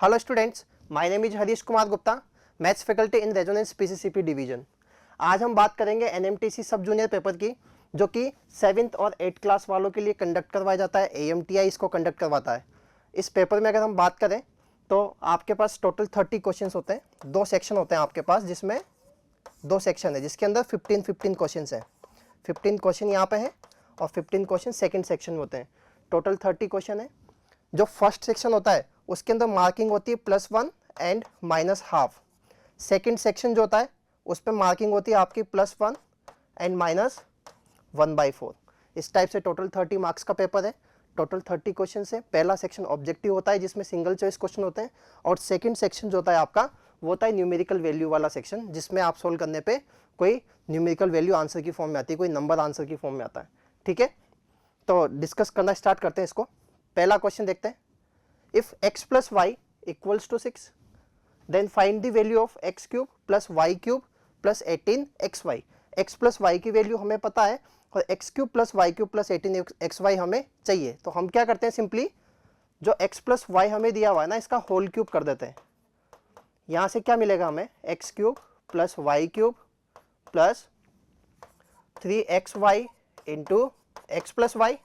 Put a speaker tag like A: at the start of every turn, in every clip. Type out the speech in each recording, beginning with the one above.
A: Hello students, my name is Harish Kumar Gupta, maths faculty in Resonance PCCP division. आज हम बात करेंगे एनएमटीसी सब जूनियर पेपर की, जो कि 7th और 8th क्लास वालों के लिए कंडक्ट करवाया जाता है। एएमटीआई इसको कंडक्ट करवाता है। इस पेपर में अगर हम बात करें तो आपके पास टोटल 30 क्वेश्चन होते हैं। 2 सेक्शन होते हैं आपके पास, जिसमें 2 सेक्शन है, जिसके अंदर 15 क्वेश्चन है। 15 क्वेश्चन यहाँ पे है और 15 क्वेश्चन सेकेंड सेक्शन में होते हैं। टोटल 30 क्वेश्चन है। जो फर्स्ट सेक्शन होता है उसके अंदर मार्किंग होती है +1 एंड -1/2। सेकेंड सेक्शन जो होता है उस पर मार्किंग होती है आपकी +1 एंड -1/4। इस टाइप से टोटल 30 मार्क्स का पेपर है। टोटल 30 क्वेश्चन है। पहला सेक्शन ऑब्जेक्टिव होता है, जिसमें सिंगल चॉइस क्वेश्चन होते हैं, और सेकेंड सेक्शन जो होता है आपका वो होता है न्यूमेरिकल वैल्यू वाला सेक्शन, जिसमें आप सोल्व करने पे कोई न्यूमेरिकल वैल्यू आंसर की फॉर्म में आती है, कोई नंबर आंसर की फॉर्म में आता है। ठीक है, तो डिस्कस करना स्टार्ट करते हैं इसको। पहला क्वेश्चन देखते हैं। If x plus y equals to 6, then find the value of x cube plus y cube plus 18xy। x plus y की वैल्यू हमें पता है और x cube plus y cube plus 18xy हमें चाहिए। तो हम क्या करते हैं, सिंपली जो x plus y हमें दिया हुआ है ना, इसका होल क्यूब कर देते हैं। यहाँ से क्या मिलेगा हमें, x cube plus y cube plus 3xy into x plus y,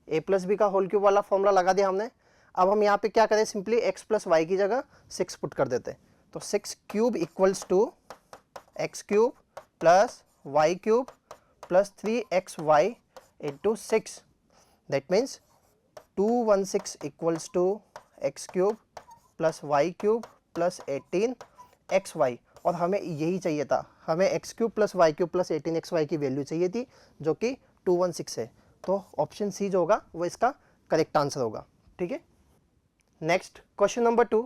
A: a plus b का होल क्यूब वाला फॉर्मूला लगा दिया हमने। अब हम यहाँ पे क्या करें, सिंपली x प्लस वाई की जगह 6 पुट कर देते हैं। तो 6 cube equals to x cube plus y cube plus 3xy into 6। That means 216 equals to x cube plus y cube plus 18xy। और हमें यही चाहिए था, हमें x cube plus y cube plus 18xy की वैल्यू चाहिए थी, जो कि 216 है। तो ऑप्शन सी जो होगा वो इसका करेक्ट आंसर होगा। ठीक है, नेक्स्ट क्वेश्चन नंबर 2।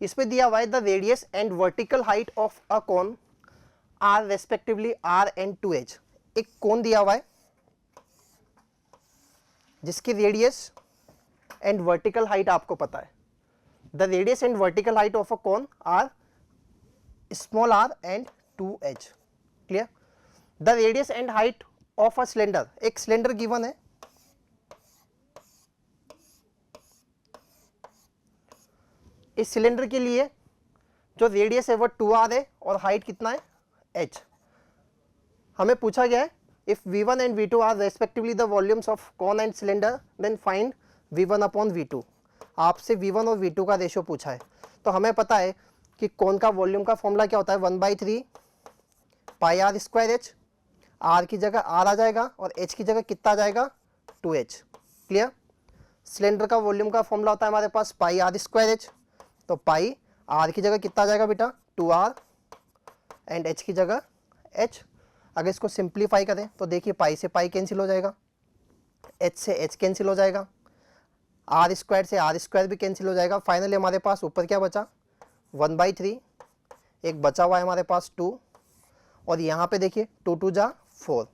A: इसमें दिया हुआ है the radius and vertical height of a cone are respectively r and 2h। एक कोन दिया हुआ है जिसकी रेडियस एंड वर्टिकल हाइट आपको पता है। The radius and vertical height of a cone are small r and 2h। Clear. The radius and height of a cylinder, एक cylinder given है। इस सिलेंडर के लिए जो रेडियस है वो 2r है और हाइट कितना है, h। हमें पूछा गया है if v1 and v2 are respectively the volumes of cone and cylinder, then find v1 upon v2। आपसे v1 और v2 का रेशियो पूछा है। तो हमें पता है कि कॉन का वॉल्यूम का फॉर्मूला क्या होता है, 1/3 पाई r स्क्वायर h। r की जगह r आ जाएगा और h की जगह कितना आ जाएगा, 2h। क्लियर। सिलेंडर का वॉल्यूम का फॉर्मूला होता है हमारे पास पाई r स्क्वायर h। तो पाई r की जगह कितना आ जाएगा बेटा, 2r, एंड h की जगह h। अगर इसको सिंप्लीफाई करें तो देखिए पाई से पाई कैंसिल हो जाएगा, h से h कैंसिल हो जाएगा, r स्क्वायर से r स्क्वायर भी कैंसिल हो जाएगा। फाइनली हमारे पास ऊपर क्या बचा, 1/3, एक बचा हुआ है हमारे पास 2, और यहाँ पे देखिए 2 2 जा 4,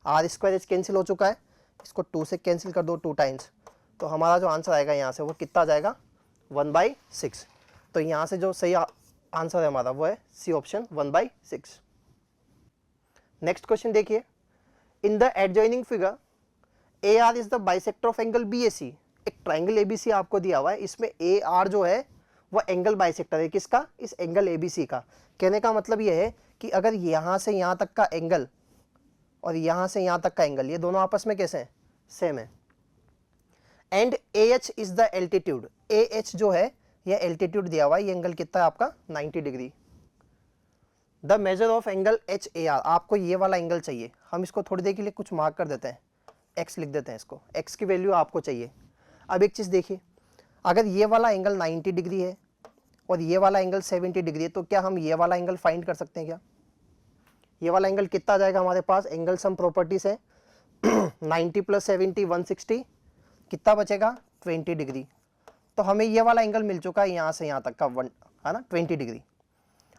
A: r स्क्वायर h कैंसिल हो चुका है, इसको 2 से कैंसिल कर दो 2 टाइम्स। तो हमारा जो आंसर आएगा यहाँ से वो कितना आ जाएगा, 1/6। तो यहाँ से जो सही आंसर है हमारा वो है सी ऑप्शन, 1/6। नेक्स्ट क्वेश्चन देखिए। In the adjoining figure AR is the bisector of angle BAC। एक ट्राइंगल ABC आपको दिया हुआ है, इसमें AR जो है वो एंगल बाइसेक्टर है किसका, इस एंगल ABC का। कहने का मतलब ये है कि अगर यहाँ से यहाँ तक का एंगल और यहाँ से यहाँ तक का एंगल, ये दोनों आपस में कैसे हैं, सेम है। And AH is the altitude. AH जो है ये एल्टीट्यूड दिया हुआ है, ये एंगल कितना है आपका, 90 degree. The measure of angle HAR, आपको ये वाला एंगल चाहिए। हम इसको थोड़ी देर के लिए कुछ मार्क कर देते हैं, x लिख देते हैं इसको, x की वैल्यू आपको चाहिए। अब एक चीज़ देखिए, अगर ये वाला एंगल 90 डिग्री है और ये वाला एंगल 70 डिग्री है, तो क्या हम ये वाला एंगल फाइंड कर सकते हैं क्या। ये वाला एंगल कितना आ जाएगा हमारे पास, एंगल सम प्रॉपर्टीज है 90 + 70 160, कितना बचेगा, 20 डिग्री। तो हमें ये वाला एंगल मिल चुका है यहाँ से यहाँ तक का 1 है ना, 20 डिग्री।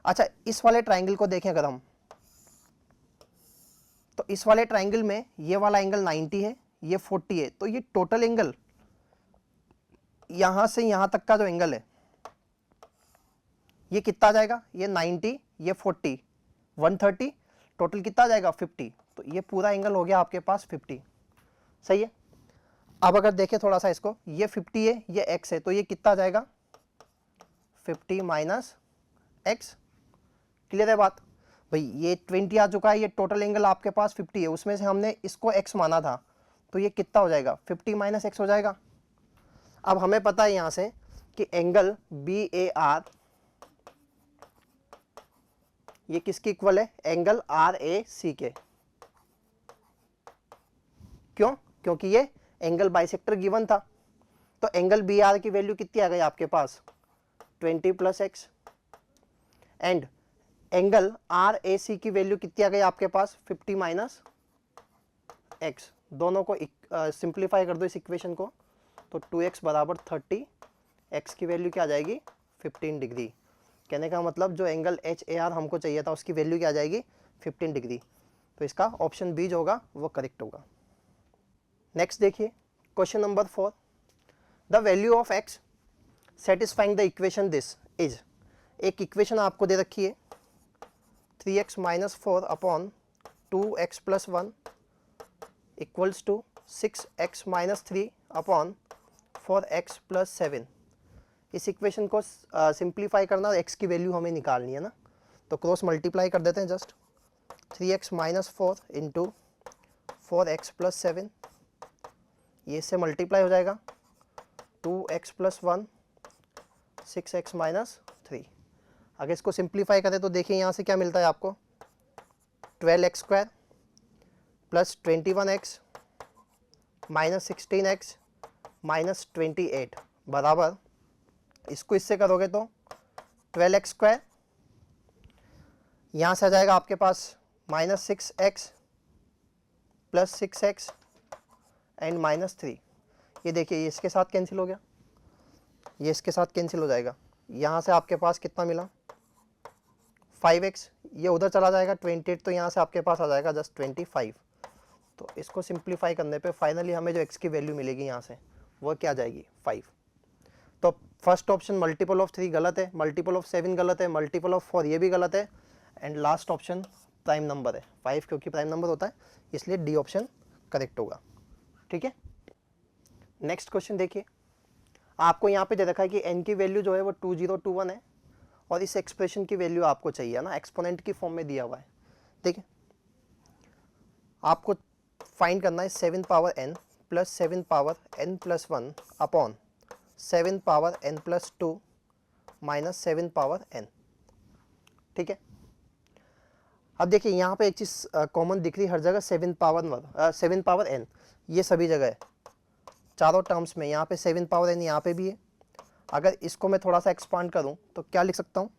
A: अच्छा, इस वाले ट्राइंगल को देखें अगर हम, तो इस वाले ट्राइंगल में ये वाला एंगल 90 है, ये 40 है, तो ये टोटल एंगल यहाँ से यहाँ तक का जो एंगल है ये कितना आ जाएगा, ये 90, ये 40, 130, टोटल कितना आ जाएगा, 50। तो ये पूरा एंगल हो गया आपके पास 50। सही है। अब अगर देखें थोड़ा सा इसको, ये 50 है, ये x है, तो ये कितना आ जाएगा, 50 माइनस एक्स। क्लियर है बात भाई? ये 20 आ चुका है, ये टोटल एंगल आपके पास 50 है, उसमें से हमने इसको x माना था, तो ये कितना हो जाएगा? 50 माइनस एक्स हो जाएगा। अब हमें पता है यहाँ से कि एंगल BAR ये किसके इक्वल है? एंगल RAC के। क्यों? क्योंकि ये एंगल बाइसेक्टर गिवन था। तो एंगल BR की वैल्यू कितनी आ गई आपके पास? 20 plus x. And angle RAC की वैल्यू कितनी आ गई आपके पास? 50 माइनस एक्स। दोनों को सिंप्लीफाई कर दो इस इक्वेशन को, तो 2x बराबर 30, x की वैल्यू क्या आ जाएगी? 15 डिग्री। कहने का मतलब जो एंगल HAR हमको चाहिए था उसकी वैल्यू क्या आ जाएगी? 15 डिग्री। तो इसका ऑप्शन बी जो होगा वो करेक्ट होगा। नेक्स्ट देखिए question number 4, the value of x satisfying the equation this is. एक इक्वेशन आपको दे रखी है 3x minus 4 upon 2x plus 1 equals to 6x minus 3 upon 4x plus 7। इस इक्वेशन को सिंप्लीफाई करना और x की वैल्यू हमें निकालनी है ना, तो क्रॉस मल्टीप्लाई कर देते हैं just. 3x minus 4 into 4x plus 7, ये इससे मल्टीप्लाई हो जाएगा 2x प्लस 1 6x माइनस 3। अगर इसको सिंप्लीफाई करें तो देखिए यहाँ से क्या मिलता है आपको? 12x square plus 21x minus 16x minus 28 बराबर, इसको इससे करोगे तो 12x स्क्वायर, यहाँ से आ जाएगा आपके पास minus 6x plus 6x and minus 3। ये देखिए ये इसके साथ कैंसिल हो गया, ये इसके साथ कैंसिल हो जाएगा। यहाँ से आपके पास कितना मिला? 5x, ये उधर चला जाएगा 28, तो यहाँ से आपके पास आ जाएगा जस्ट 25। तो इसको सिंप्लीफाई करने पे फाइनली हमें जो x की वैल्यू मिलेगी यहाँ से वो क्या आ जाएगी? 5। तो फर्स्ट ऑप्शन मल्टीपल ऑफ 3 गलत है, मल्टीपल ऑफ 7 गलत है, मल्टीपल ऑफ 4 ये भी गलत है, and last option prime number है 5, क्योंकि प्राइम नंबर होता है इसलिए डी ऑप्शन करेक्ट होगा। ठीक है, नेक्स्ट क्वेश्चन देखिए। आपको यहाँ पे दे रखा है कि n की वैल्यू जो है वो 2021 है और इस एक्सप्रेशन की वैल्यू आपको चाहिए ना, एक्सपोनेंट की फॉर्म में दिया हुआ है। ठीक है, आपको फाइंड करना है 7 power n plus 7 power n plus 1 upon 7 power n plus 2 minus 7 power n। ठीक है, अब देखिए यहाँ पे एक चीज़ कॉमन दिख रही हर जगह, 7 पावर n, ये सभी जगह है चारों टर्म्स में। यहाँ पे 7 पावर n यहाँ पे भी है। अगर इसको मैं थोड़ा सा एक्सपांड करूँ तो क्या लिख सकता हूँ?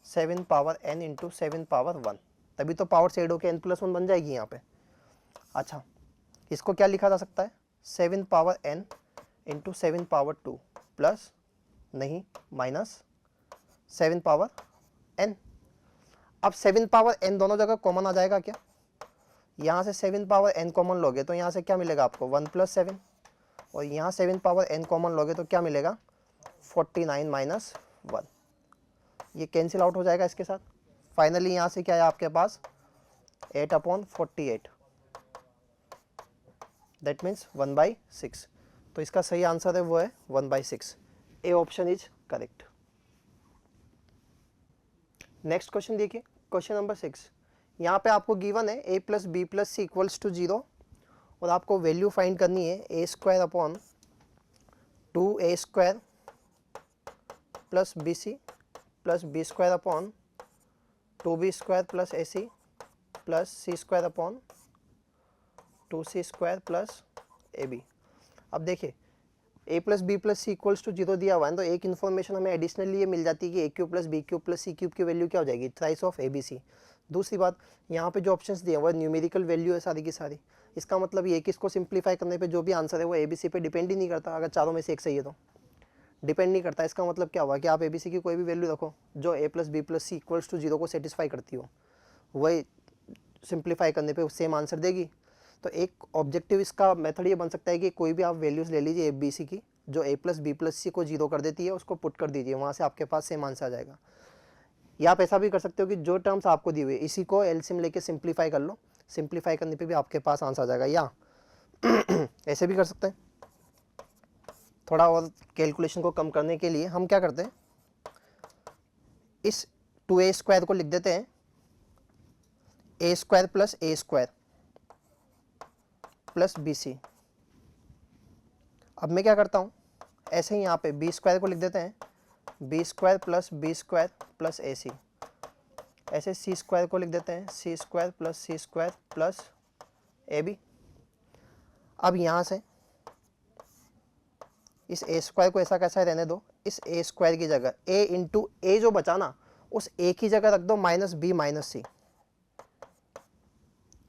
A: 7 पावर n इंटू 7 पावर 1, तभी तो पावर से ऐड होकर n प्लस 1 बन जाएगी यहाँ पे। अच्छा, इसको क्या लिखा जा सकता है? 7 power n into 7 power 2 plus नहीं माइनस 7 पावर n। अब 7 पावर n दोनों जगह कॉमन आ जाएगा क्या? यहाँ से 7 पावर n कॉमन लोगे तो यहाँ से क्या मिलेगा आपको? 1 प्लस 7, और यहाँ 7 पावर n कॉमन लोगे तो क्या मिलेगा? 49 माइनस 1। ये कैंसिल आउट हो जाएगा इसके साथ। फाइनली यहाँ से क्या है आपके पास? 8/48, दैट मीन्स 1/6। तो इसका सही आंसर है वो है 1/6। A option is correct. Next question देखिए, क्वेश्चन नंबर 6। यहाँ पे आपको गिवन है a plus B plus c equals to 0 और आपको वैल्यू फाइंड करनी है a square upon 2a square plus b C plus B square upon 2b square plus a c plus C square upon 2c square plus a b. अब देखिए a plus B plus c equals to 0 दिया हुआ है, तो एक information हमें additionally ये मिल जाती है कि a cube plus b cube plus c cube की वैल्यू क्या हो जाएगी? Thrice of a b c. दूसरी बात, यहाँ पे जो ऑप्शंस दिए हुए न्यूमेरिकल वैल्यू है सारी की सारी। इसका मतलब ये कि इसको सिंप्लीफाई करने पे जो भी आंसर है वो ए बी सी पे डिपेंड ही नहीं करता। अगर चारों में से एक सही है तो डिपेंड नहीं करता। इसका मतलब क्या हुआ कि आप ए बी सी की कोई भी वैल्यू रखो जो a plus B plus c equals to 0 को सेटिस्फाई करती हो, वही सिंप्लीफाई करने पे सेम आंसर देगी। तो एक ऑब्जेक्टिव इसका मेथड ये बन सकता है कि कोई भी आप वैल्यूज़ ले लीजिए ए बी सी की, जो a प्लस बी प्लस सी को 0 कर देती है उसको पुट कर दीजिए, वहाँ से आपके पास सेम आंसर आ जाएगा। या आप ऐसा भी कर सकते हो कि जो टर्म्स आपको दी हुई इसी को एलसीएम लेके सिंप्लीफाई कर लो, सिंप्लीफाई करने पे भी आपके पास आंसर आ जाएगा। या ऐसे भी कर सकते हैं थोड़ा और कैलकुलेशन को कम करने के लिए हम क्या करते हैं, इस 2a स्क्वायर को लिख देते हैं a square plus a square plus BC। अब मैं क्या करता हूँ, ऐसे ही यहाँ पे b स्क्वायर को लिख देते हैं b square plus b square plus AC। ऐसे c स्क्वायर को लिख देते हैं c square plus c square plus AB। अब यहाँ से इस a स्क्वायर को ऐसा कैसा रहने दो, इस a स्क्वायर की जगह a इंटू ए जो बचा ना, उस a की जगह रख दो माइनस b माइनस c।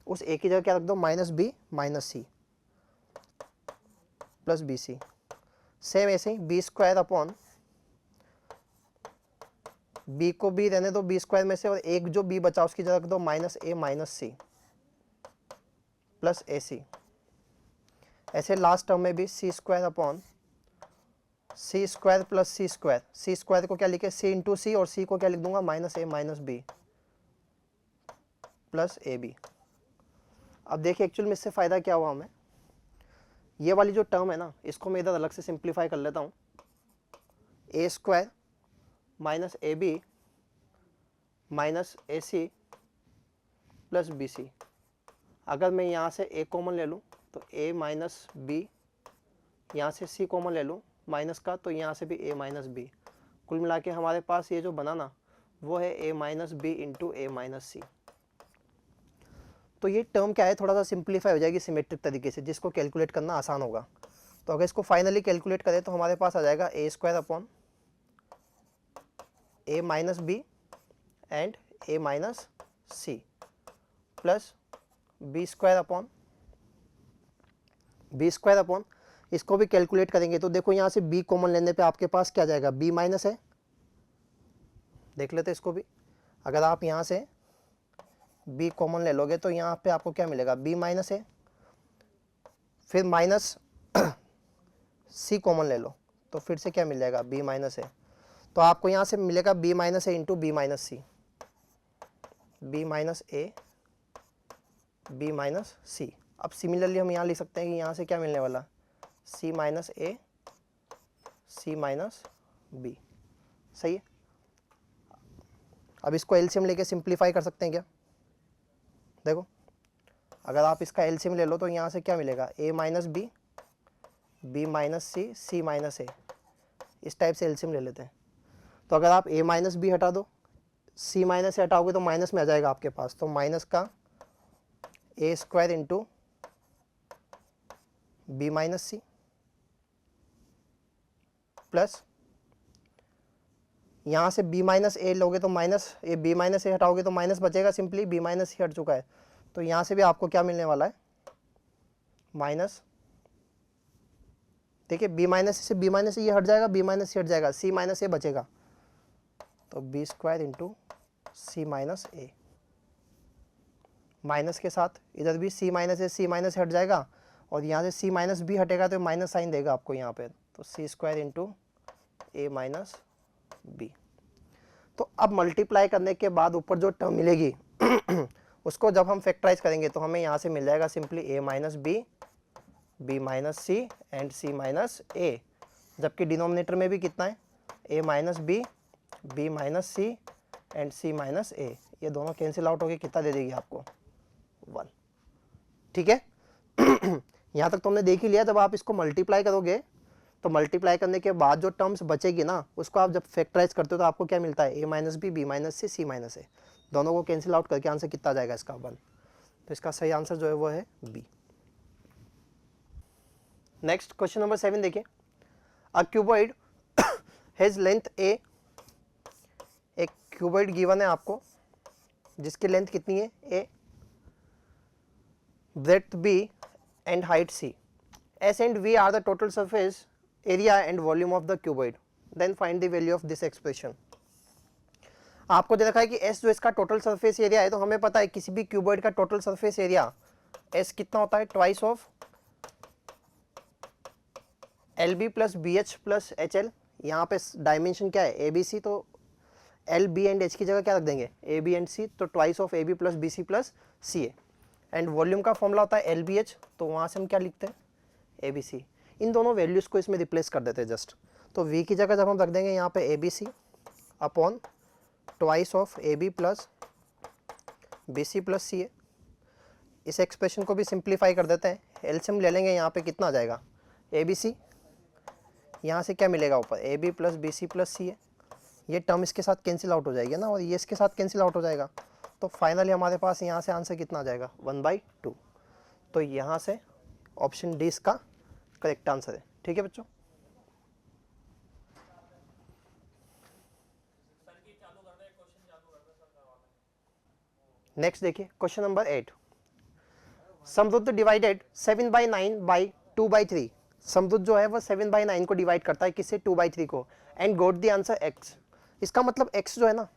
A: उस a की जगह क्या रख दो, minus b minus c plus BC। Same ऐसे ही b स्क्वायर अपॉन b को b रहने दो b स्क्वायर में से, और एक जो b बचा उसकी जगह रख दो minus a minus c plus AC। ऐसे लास्ट टर्म में भी c square upon c square plus c square, c square को क्या लिखे c इंटू सी, और c को क्या लिख दूंगा minus a minus b plus AB। अब देखिए एक्चुअल में इससे फ़ायदा क्या हुआ हमें, ये वाली जो टर्म है ना, इसको मैं इधर अलग से सिंप्लीफाई कर लेता हूँ, a square minus AB minus AC plus BC। अगर मैं यहाँ से a कॉमन ले लूँ तो a माइनस b, यहाँ से c कॉमन ले लूँ माइनस का, तो यहाँ से भी a माइनस b। कुल मिला के हमारे पास ये जो बना ना, वो है a minus b into a minus c। तो ये टर्म क्या है, थोड़ा सा सिंप्लीफाई हो जाएगी सिमेट्रिक तरीके से, जिसको कैलकुलेट करना आसान होगा। तो अगर इसको फाइनली कैलकुलेट करें तो हमारे पास आ जाएगा a square upon a minus b and a minus c plus b square upon इसको भी कैलकुलेट करेंगे तो देखो यहाँ से b कॉमन लेने पे आपके पास क्या जाएगा, b माइनस है। देख लेते इसको भी, अगर आप यहाँ से b कॉमन ले लोगे तो यहाँ पे आपको क्या मिलेगा, b माइनस है। फिर माइनस c कॉमन ले लो तो फिर से क्या मिल जाएगा, b माइनस है। तो आपको यहाँ से मिलेगा b माइनस है into b minus c, b minus a b minus c। अब सिमिलरली हम यहाँ लिख सकते हैं कि यहाँ से क्या मिलने वाला, c minus a c minus b। सही है। अब इसको एलसीएम लेके सिंप्लीफाई कर सकते हैं क्या, देखो अगर आप इसका एलसीएम ले लो तो यहाँ से क्या मिलेगा, a minus b b minus c c minus a। इस टाइप से एलसीएम ले लेते हैं। तो अगर आप a माइनस b हटा दो, c माइनस से हटाओगे तो माइनस में आ जाएगा आपके पास, तो माइनस का a square into b minus c plus यहाँ से b माइनस a लोगे तो minus A, b minus a हटाओगे तो माइनस बचेगा, सिंपली b माइनस c हट चुका है। तो यहाँ से भी आपको क्या मिलने वाला है, माइनस, देखिए b माइनस से b माइनस ये हट जाएगा, b माइनस c हट जाएगा, c माइनस a बचेगा, तो b square into c minus a। Minus के साथ इधर भी c minus a c minus हट जाएगा, और यहाँ से c माइनस b हटेगा तो माइनस साइन देगा आपको यहाँ पे, तो c square into a minus b। तो अब मल्टीप्लाई करने के बाद ऊपर जो टर्म मिलेगी उसको जब हम फैक्टराइज करेंगे तो हमें यहाँ से मिल जाएगा simply a minus b b minus c and c minus a। जबकि डिनोमिनेटर में भी कितना है, a minus b b minus c and c minus a। ये दोनों कैंसिल आउट होके कितना दे देगी आपको, 1। ठीक है। यहाँ तक तो हमने देख ही लिया। जब आप इसको मल्टीप्लाई करोगे तो मल्टीप्लाई करने के बाद जो टर्म्स बचेगी ना, उसको आप जब फैक्टराइज करते हो तो आपको क्या मिलता है, a minus b b minus c c minus a। दोनों को कैंसिल आउट करके आंसर कितना आ जाएगा इसका, 1। तो इसका सही आंसर जो है वो है b। नेक्स्ट क्वेश्चन नंबर 7 देखिए। A cuboid has length a। एक क्यूबॉइड गिवन है आपको जिसकी लेंथ कितनी है, a, breadth b and height c. S and v are the total surface area and volume of the cuboid. Then find the value of this expression. आपको दे रखा है कि S जो इसका टोटल सरफेस एरिया है, तो हमें पता है किसी भी क्यूबॉइड का टोटल सरफेस एरिया S कितना होता है, twice of LB plus BH plus HL। यहाँ पे डायमेंशन क्या है, ABC, तो LB एंड H की जगह क्या रख देंगे, AB एंड C, तो twice of AB plus BC plus CA। And volume का फॉर्मूला होता है LBH, तो वहाँ से हम क्या लिखते हैं, ABC। इन दोनों वैल्यूज़ को इसमें रिप्लेस कर देते हैं जस्ट। तो v की जगह जब हम रख देंगे यहाँ पे ABC upon twice of AB plus BC plus CA। इस एक्सप्रेशन को भी सिंप्लीफाई कर देते हैं, एलसीएम ले लेंगे, यहाँ पे कितना आ जाएगा ABC, यहाँ से क्या मिलेगा ऊपर AB plus BC plus CA, ये टर्म इसके साथ कैंसिल आउट हो जाएगी ना, और ये इसके साथ कैंसिल आउट हो जाएगा। तो फाइनली हमारे पास यहाँ से आंसर कितना आ जाएगा 1/2। तो यहाँ से ऑप्शन डी इसका करेक्ट आंसर है। ठीक है बच्चों, नेक्स्ट देखिए क्वेश्चन नंबर 8। समरुद्ध डिवाइडेड 7/9 बाई 2/3। समरुद्ध जो है वो 7/9 को डिवाइड करता है, किससे 2/3 को, and got the answer x। इसका मतलब x जो है ना,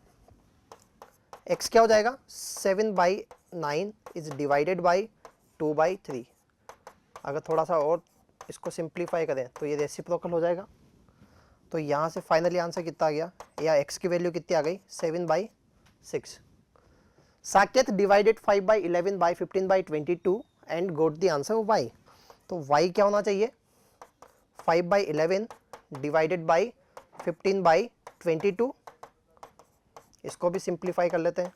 A: x क्या हो जाएगा 7/9 इज डिवाइडेड बाई 2/3। अगर थोड़ा सा और इसको सिंप्लीफाई करें तो ये रेसिप्रोकल हो जाएगा। तो यहाँ से फाइनली आंसर कितना आ गया, या x की वैल्यू कितनी आ गई 7/6। Saket divided 5/11 by 15/22 and goat the answer y। तो y क्या होना चाहिए 5/11 डिवाइडेड बाई 15/22। इसको भी सिंप्लीफाई कर लेते हैं,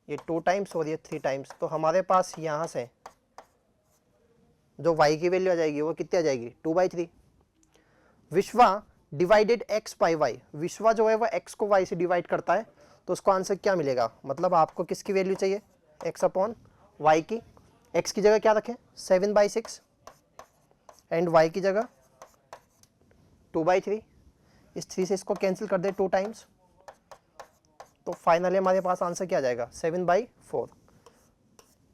A: ये 2 टाइम्स और ये 3 टाइम्स। तो हमारे पास यहाँ से जो y की वैल्यू आ जाएगी वो कितनी आ जाएगी 2/3। विश्वा डिवाइडेड x बाई y। विश्वा जो है वो x को y से डिवाइड करता है, तो उसको आंसर क्या मिलेगा, मतलब आपको किसकी वैल्यू चाहिए x अपॉन y की। x की जगह क्या रखें 7/6 एंड y की जगह 2/3। इस 3 से इसको कैंसिल कर दे 2 टाइम्स। तो फाइनली हमारे पास आंसर क्या आ जाएगा 7/4,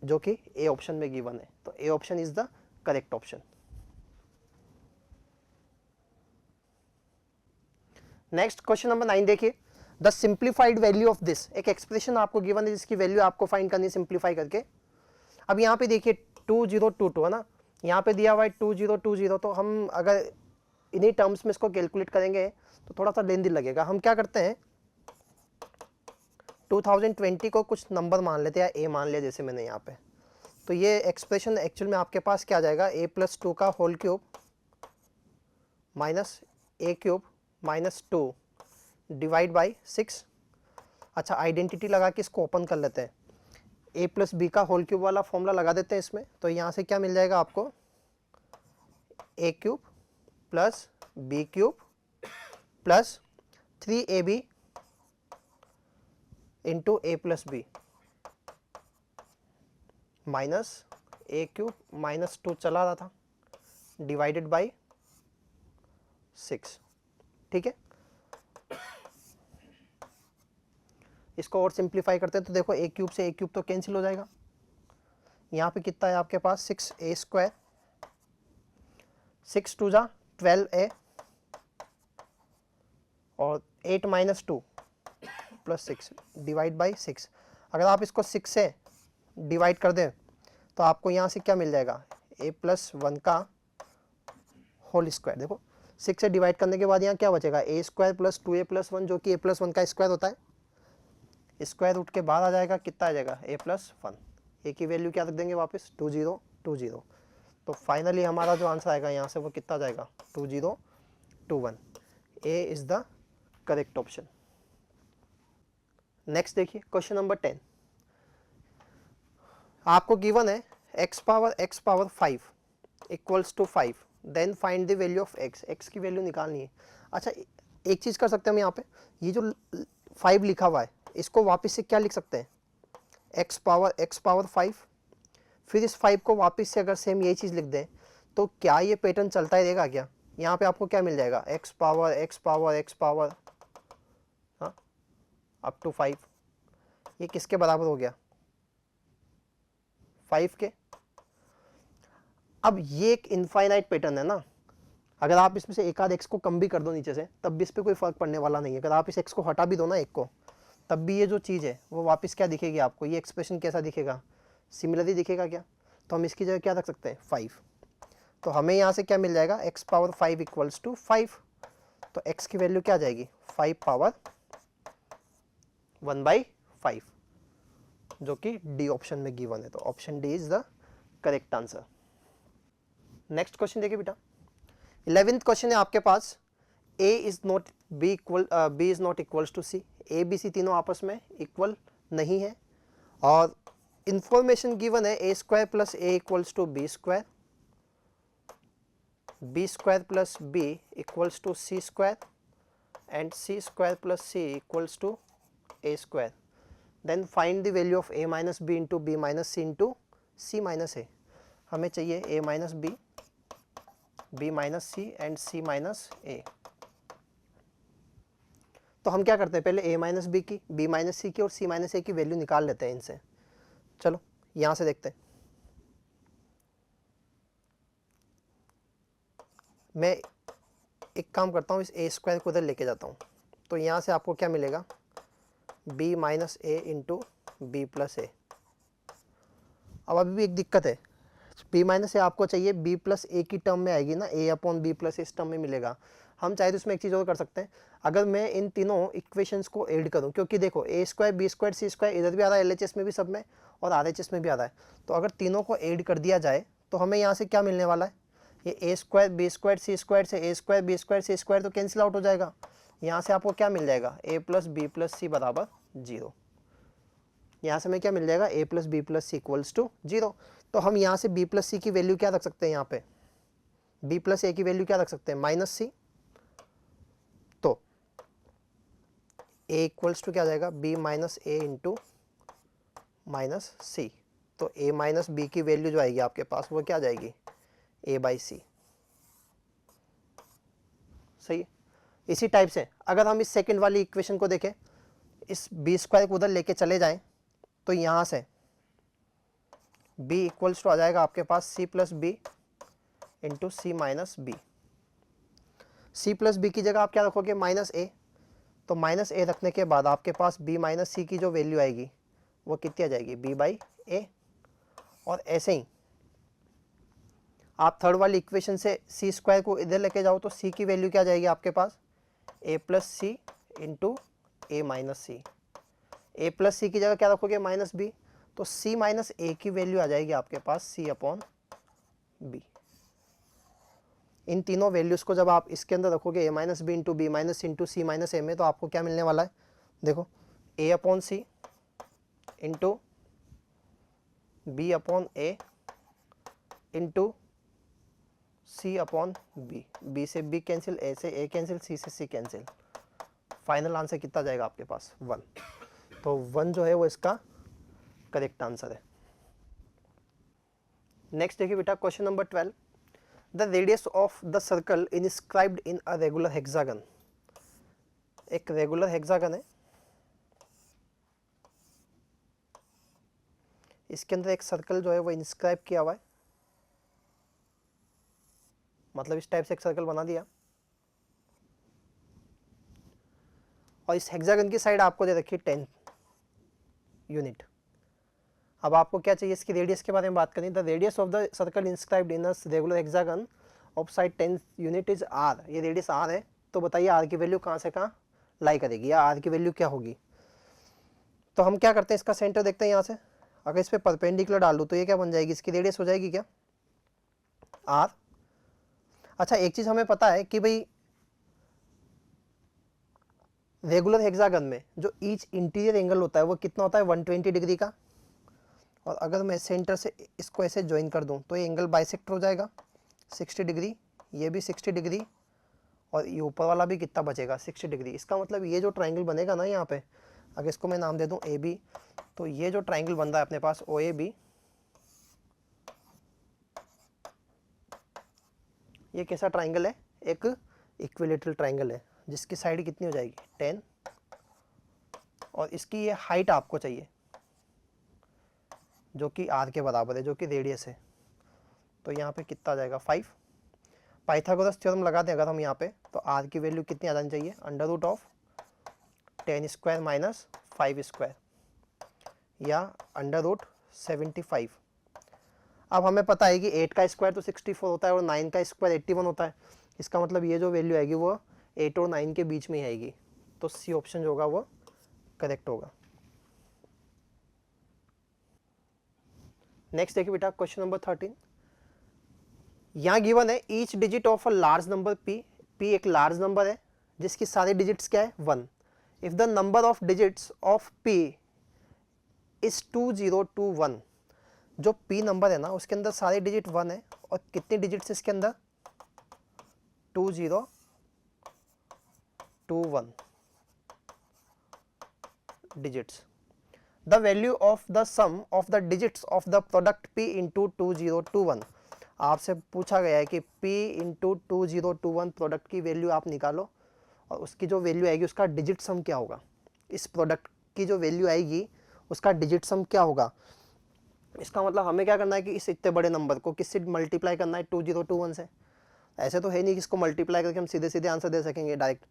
A: जो कि ए ऑप्शन में गिवन है। तो ए option is the correct option. Next question number 9 देखिए। The simplified value of this, एक एक्सप्रेशन आपको गिवन है जिसकी वैल्यू आपको फाइंड करनी है सिंप्लीफाई करके। अब यहाँ पे देखिए 2022 है ना, यहाँ पे दिया हुआ है 2020। तो हम अगर इन्हीं टर्म्स में इसको कैलकुलेट करेंगे तो थोड़ा सा लेंदी लगेगा। हम क्या करते हैं 2020 को कुछ नंबर मान लेते हैं, या a मान लिया जैसे मैंने यहाँ पे। तो ये एक्सप्रेशन एक्चुअल में आपके पास क्या आ जाएगा a+2 का whole cube minus a³ minus 2 divide by 6। अच्छा, आइडेंटिटी लगा के इसको ओपन कर लेते हैं, a+b का होल क्यूब वाला फॉर्मूला लगा देते हैं इसमें। तो यहाँ से क्या मिल जाएगा आपको a³ plus b³ plus 3ab into a+b minus a³ minus 2 चला रहा था डिवाइडेड बाई 6। ठीक है, इसको और सिंप्लीफाई करते हैं तो देखो a³ से a³ तो कैंसिल हो जाएगा। यहाँ पे कितना है आपके पास 6a², 6 2 जा 12a और 8 माइनस 2 प्लस 6 डिवाइड बाई 6। अगर आप इसको 6 से डिवाइड कर दें तो आपको यहाँ से क्या मिल जाएगा a+1 का होल स्क्वायर। देखो 6 से डिवाइड करने के बाद यहाँ क्या बचेगा a² प्लस 2a+1, जो कि a+1 का स्क्वायर होता है। स्क्वायर रूट के बाद आ जाएगा कितना आ जाएगा a+1। a की वैल्यू क्या रख देंगे वापस 2020। तो फाइनली हमारा जो आंसर आएगा यहाँ से वो कितना आ जाएगा 2021। A is the correct option. Next देखिए क्वेश्चन नंबर 10। आपको गिवन है x power 5 equals to 5, then find the value of x। x की वैल्यू निकालनी है। अच्छा, एक चीज़ कर सकते हैं हम यहाँ पे, ये जो 5 लिखा हुआ है इसको वापस से क्या लिख सकते हैं x पावर 5। फिर इस 5 को वापस से अगर सेम यही चीज़ लिख दें तो क्या ये पैटर्न चलता ही रहेगा क्या। यहाँ पे आपको क्या मिल जाएगा x पावर हाँ अप टू 5। ये किसके बराबर हो गया 5 के। अब ये एक इनफाइनाइट पैटर्न है ना, अगर आप इसमें से एक आध x को कम भी कर दो नीचे से तब भी इस पर कोई फर्क पड़ने वाला नहीं है। अगर आप इस x को हटा भी दो ना एक को, तब भी ये जो चीज़ है वो वापस क्या दिखेगी आपको, ये एक्सप्रेशन कैसा दिखेगा सिमिलरली दिखेगा क्या। तो हम इसकी जगह क्या रख सकते हैं 5। तो हमें यहाँ से क्या मिल जाएगा x पावर 5 इक्वल्स टू 5। तो x की वैल्यू क्या आ जाएगी 5 पावर 1/5, जो कि डी ऑप्शन में गिवन है। तो option D is the correct answer. Next question देखिए बेटा, 11th क्वेश्चन है आपके पास, a is not b equal b is not equals to c, a b c तीनों आपस में इक्वल नहीं है और इंफॉर्मेशन गिवन है a square plus a equals to b square, b square plus b equals to c square and c square plus c equals to a square, then find the value of a minus b into b minus c into c minus a। हमें चाहिए a minus b, b minus c and c minus a। तो हम क्या करते हैं, पहले a minus b की, b minus सी की और c माइनस a की वैल्यू निकाल लेते हैं इनसे। चलो यहाँ से देखते हैं, मैं एक काम करता हूँ, इस a स्क्वायर को उधर लेके जाता हूँ। तो यहाँ से आपको क्या मिलेगा, b minus a into B plus A. अब अभी भी एक दिक्कत है, b माइनस ए आपको चाहिए b प्लस ए की टर्म में आएगी ना, a अपॉन बी प्लस इस टर्म में मिलेगा। हम चाहे तो इसमें एक चीज़ और कर सकते हैं, अगर मैं इन तीनों इक्वेशंस को ऐड करूं, क्योंकि देखो a square b square c square इधर भी आ रहा है LHS में भी सब में और RHS में भी आ रहा है, तो अगर तीनों को ऐड कर दिया जाए तो हमें यहाँ से क्या मिलने वाला है, ये a square b square c square से a square b square c square तो कैंसिल आउट हो जाएगा। यहाँ से आपको क्या मिल जाएगा, a plus B plus c बराबर 0। यहाँ से हमें क्या मिल जाएगा, a plus B plus c equals to 0। तो हम यहाँ से b प्लस सी की वैल्यू क्या रख सकते हैं, यहाँ पे b प्लस ए की वैल्यू क्या रख सकते हैं, माइनस सी। तो a इक्वल्स टू क्या आ जाएगा, b माइनस ए इंटू माइनस सी। तो a माइनस बी की वैल्यू जो आएगी आपके पास वो क्या आ जाएगी, a बाई सी। सही है। इसी टाइप से अगर हम इस सेकंड वाली इक्वेशन को देखें, इस b स्क्वायर को उधर लेके चले जाएं, तो यहाँ से b इक्वल्स टू आ जाएगा आपके पास c plus B into C minus B. सी प्लस बी की जगह आप क्या रखोगे, माइनस ए। तो माइनस ए रखने के बाद आपके पास b माइनस सी की जो वैल्यू आएगी वो कितनी आ जाएगी, b बाई ए। और ऐसे ही आप थर्ड वाली इक्वेशन से सी स्क्वायर को इधर लेके जाओ तो c की वैल्यू क्या जाएगी आपके पास, a plus C into A minus C. A plus C की जगह क्या रखोगे, माइनस बी। तो c माइनस ए की वैल्यू आ जाएगी आपके पास c अपॉन बी। इन तीनों वैल्यूज़ को जब आप इसके अंदर रखोगे a minus B into B minus into C minus A में, तो आपको क्या मिलने वाला है, देखो a upon C into B upon A into C upon b. B से बी कैंसिल, ए से ए कैंसिल, सी से सी कैंसिल। फाइनल आंसर कितना जाएगा आपके पास, 1। तो 1 जो है वो इसका करेक्ट आंसर है। नेक्स्ट देखिए बेटा, question number 12, the radius of the circle inscribed in a regular hexagon. एक रेगुलर हेक्सागन है, इसके अंदर एक सर्कल जो है वो इंस्क्राइब किया हुआ है, मतलब इस टाइप से एक सर्कल बना दिया और इस हेक्सागन की साइड आपको दे रखी है 10 यूनिट। अब आपको क्या चाहिए, इसकी रेडियस के बारे में बात करें। The radius of the circle inscribed in a regular hexagon of side 10 unit is r. ये रेडियस आर है, तो बताइए आर की वैल्यू कहाँ से कहाँ लाई करेगी, या आर की वैल्यू क्या होगी। तो हम क्या करते हैं, इसका सेंटर देखते हैं यहाँ से। अगर इस पर परपेंडिकुलर डाल दूँ तो ये क्या बन जाएगी, इसकी रेडियस हो जाएगी क्या, आर। अच्छा एक चीज़ हमें पता है कि भाई रेगुलर हेक्सागन में जो ईच इंटीरियर एंगल होता है वो कितना होता है, 120 डिग्री का। और अगर मैं सेंटर से इसको ऐसे ज्वाइन कर दूं तो ये एंगल बाइसेक्ट हो जाएगा 60 डिग्री, ये भी 60 डिग्री और ये ऊपर वाला भी कितना बचेगा, 60 डिग्री। इसका मतलब ये जो ट्राइंगल बनेगा ना यहाँ पे, अगर इसको मैं नाम दे दूं ए बी, तो ये जो ट्राइंगल बन रहा है अपने पास ओ ए बी, ये कैसा ट्राइंगल है, एक इक्विलेटरल ट्राइंगल है जिसकी साइड कितनी हो जाएगी 10, और इसकी ये हाइट आपको चाहिए जो कि आर के बराबर है, जो कि रेडियस है। तो यहाँ पे कितना आ जाएगा 5। पाइथागोरस थ्योरम लगा दें अगर हम यहाँ पे, तो आर की वैल्यू कितनी आ जानी चाहिए, under root of 10 square minus 5 square या अंडर रूट 75। अब हमें पता है कि 8 का स्क्वायर तो 64 होता है और 9 का स्क्वायर 81 होता है। इसका मतलब ये जो वैल्यू आएगी वो 8 और 9 के बीच में ही आएगी। तो सी ऑप्शन जो होगा वो करेक्ट होगा। नेक्स्ट देखिए बेटा, क्वेश्चन नंबर 13, यहाँ गिवन है each digit of a large number p, p एक लार्ज नंबर है जिसकी सारे डिजिट्स क्या है 1. If the number of digits of p is 2021, जो p नंबर है ना उसके अंदर सारे डिजिट 1 है और कितने डिजिट्स इसके अंदर 2021 digits. The value of the sum of the digits of the product p into 2021. आपसे पूछा गया है कि p इंटू 2021 प्रोडक्ट की वैल्यू आप निकालो और उसकी जो वैल्यू आएगी उसका डिजिट सम क्या होगा. इस प्रोडक्ट की जो वैल्यू आएगी उसका डिजिट सम क्या होगा. इसका मतलब हमें क्या करना है कि इस इतने बड़े नंबर को किससे मल्टीप्लाई करना है 2021 से. ऐसे तो है नहीं कि इसको मल्टीप्लाई करके हम सीधे सीधे आंसर दे सकेंगे डायरेक्ट.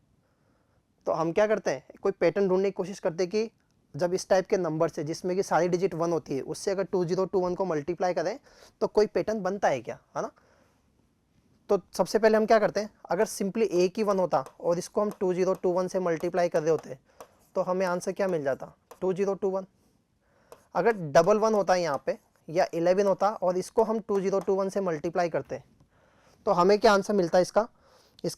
A: तो हम क्या करते हैं कोई पैटर्न ढूंढने की कोशिश करते हैं कि जब इस टाइप के नंबर से जिसमें कि सारी डिजिट 1 होती है उससे अगर 2021 को मल्टीप्लाई करें तो कोई पैटर्न बनता है क्या, है ना. तो सबसे पहले हम क्या करते हैं, अगर सिंपली एक ही 1 होता और इसको हम 2021 से मल्टीप्लाई कर रहे होते तो हमें आंसर क्या मिल जाता 2021. अगर डबल 1 होता यहाँ पे या 11 होता और इसको हम 2021 से मल्टीप्लाई करते तो हमें क्या आंसर मिलता है इसका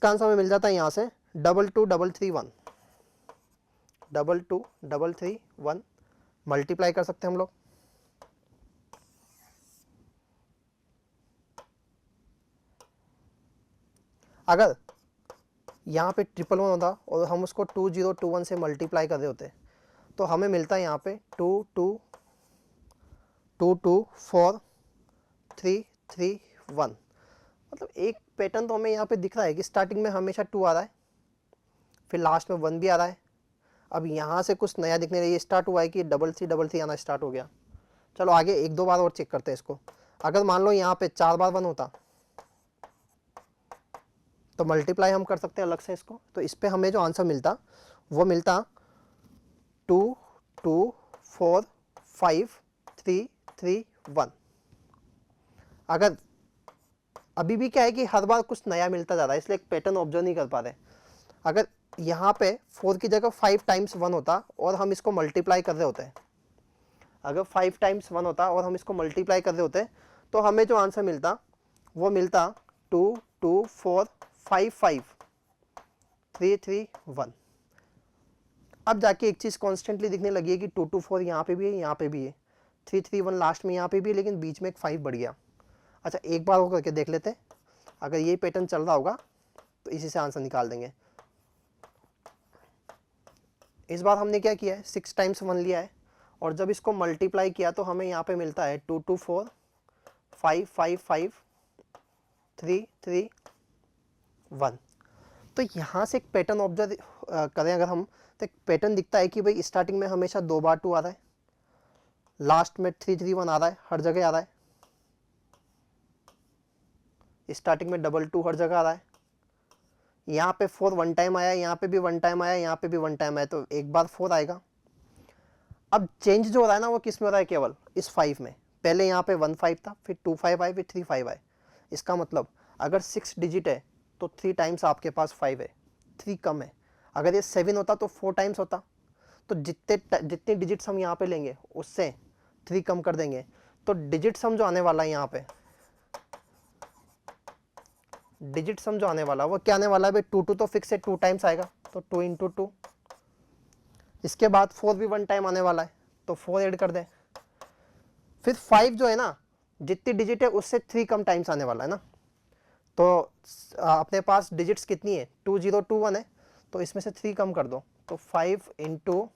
A: आंसर हमें मिल जाता है यहाँ से 22331. 22331 मल्टीप्लाई कर सकते हैं हम लोग. अगर यहाँ पे 111 होता और हम उसको 2021 से मल्टीप्लाई कर रहे होते तो हमें मिलता है यहाँ पे 2243331. मतलब एक पैटर्न तो हमें यहाँ पे दिख रहा है कि स्टार्टिंग में हमेशा 2 आ रहा है फिर लास्ट में 1 भी आ रहा है. अब यहाँ से कुछ नया दिखने ये स्टार्ट हुआ है कि 3333 आना स्टार्ट हो गया. चलो आगे एक दो बार और चेक करते हैं इसको. अगर मान लो यहाँ पे 4 बार 1 होता तो मल्टीप्लाई हम कर सकते हैं अलग से इसको. तो इस पे हमें जो आंसर मिलता वो मिलता 2245331. अगर अभी भी क्या है कि हर बार कुछ नया मिलता जा रहा है इसलिए एक पैटर्न ऑब्जर्व नहीं कर पा रहे. अगर यहाँ पे 4 की जगह 5 टाइम्स 1 होता और हम इसको मल्टीप्लाई कर रहे होते हैं, अगर 5 टाइम्स 1 होता और हम इसको मल्टीप्लाई कर रहे होते तो हमें जो आंसर मिलता वो मिलता 224553331. अब जाके एक चीज़ कॉन्स्टेंटली दिखने लगी है कि 224 यहाँ पे भी है यहाँ पे भी है, 331 लास्ट में यहाँ पे भी है लेकिन बीच में एक 5 बढ़ गया. अच्छा एक बार और करके देख लेते हैं. अगर ये पैटर्न चल रहा होगा तो इसी से आंसर निकाल देंगे. इस बार हमने क्या किया है 6 टाइम्स 1 लिया है और जब इसको मल्टीप्लाई किया तो हमें यहाँ पे मिलता है 224555331. तो यहाँ से एक पैटर्न ऑब्जर्व करें अगर हम तो एक पैटर्न दिखता है कि भाई स्टार्टिंग में हमेशा 2 बार 2 आ रहा है, लास्ट में 331 आ रहा है, हर जगह आ रहा है. स्टार्टिंग में 22 हर जगह आ रहा है. यहाँ पे 4 1 टाइम आया, यहाँ पे भी 1 टाइम आया, यहाँ पे भी 1 टाइम आया तो एक बार 4 आएगा. अब चेंज जो हो रहा है ना वो किस में हो रहा है केवल इस 5 में. पहले यहाँ पे 1 5 था फिर 2 5 आए फिर 3 5 आए. इसका मतलब अगर 6 डिजिट है तो 3 टाइम्स आपके पास 5 है, 3 कम है. अगर ये 7 होता तो 4 टाइम्स होता. तो जितने डिजिट्स हम यहाँ पे लेंगे उससे 3 कम कर देंगे तो डिजिट सम जो आने वाला है यहाँ पे डिजिट सम जो आने वाला वो क्या आने वाला है भाई 2 तो फिक्स है 2 टाइम्स आएगा तो 2 इंटू 2. इसके बाद 4 भी 1 टाइम आने वाला है तो 4 ऐड कर दें. फिर 5 जो है ना जितनी डिजिट है उससे 3 कम टाइम्स आने वाला है ना. तो अपने पास डिजिट्स कितनी है 2021 है तो इसमें से 3 कम कर दो तो 5 इंटू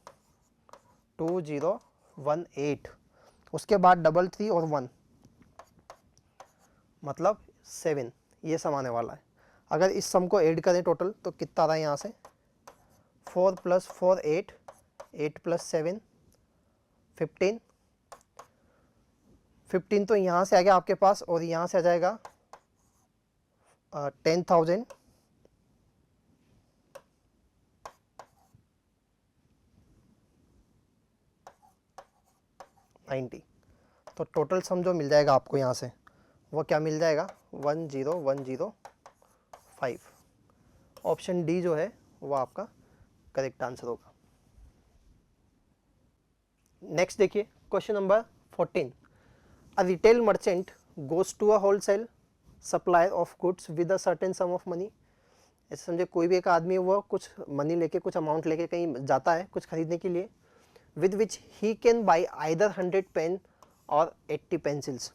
A: 2018. उसके बाद 3 और 1 मतलब 7 ये सम आने वाला है. अगर इस सम को ऐड करें टोटल तो कितना आ रहा है यहाँ से 4 + 4 8, 8 + 7 15. 15 तो यहाँ से आ गया आपके पास और यहाँ से आ जाएगा 10,090. तो टोटल सम जो मिल जाएगा आपको यहाँ से वो क्या मिल जाएगा 10105. ऑप्शन डी जो है वो आपका करेक्ट आंसर होगा. नेक्स्ट देखिए question number 14. A retail merchant goes to a wholesale supplier of goods with a certain sum of money. ऐसे समझे कोई भी एक आदमी वो कुछ मनी लेके, कुछ अमाउंट लेके कहीं जाता है कुछ खरीदने के लिए, with which he can buy either 100 pen और 80 पेंसिल्स।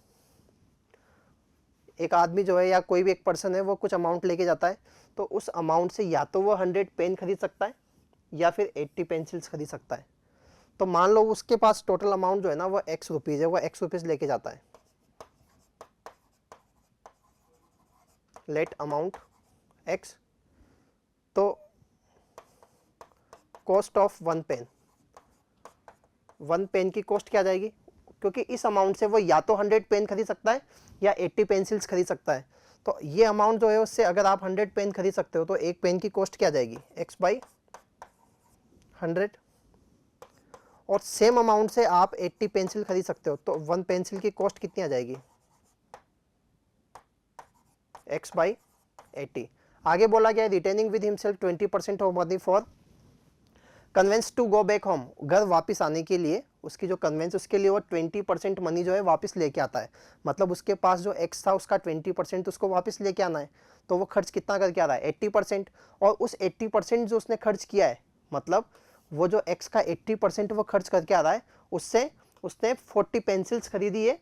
A: एक आदमी जो है या कोई भी एक पर्सन है वो कुछ अमाउंट लेके जाता है, तो उस अमाउंट से या तो वो 100 पेन खरीद सकता है या फिर 80 पेंसिल्स खरीद सकता है। तो मान लो उसके पास टोटल अमाउंट जो है ना वो x रुपीज़ है, वो x रुपीज़ लेके जाता है। लेट अमाउंट x, तो कॉस्ट ऑफ 1 पेन, 1 पेन की कॉस्ट क्या जाएगी, क्योंकि इस अमाउंट से वो या तो 100 पेन खरीद सकता है या 80 पेंसिल्स खरीद सकता है। तो ये अमाउंट जो है उससे अगर आप 100 पेन खरीद सकते हो तो एक पेन की कॉस्ट क्या जाएगी, x बाई 100। और सेम अमाउंट से आप 80 पेंसिल खरीद सकते हो, तो 1 पेंसिल की कॉस्ट कितनी आ जाएगी, x बाई 80। आगे बोला गया है retaining with himself 20% of money for conveyance to go back home. घर वापस आने के लिए उसकी जो कन्वेंस, उसके लिए वो 20% मनी जो है वापस लेके आता है। मतलब उसके पास जो x था उसका 20% उसको वापस लेके आना है। तो वो खर्च कितना करके आ रहा है, 80%। और उस 80% जो उसने खर्च किया है, मतलब वो जो x का 80% वो खर्च करके आ रहा है, उससे उसने 40 पेंसिल्स खरीदी है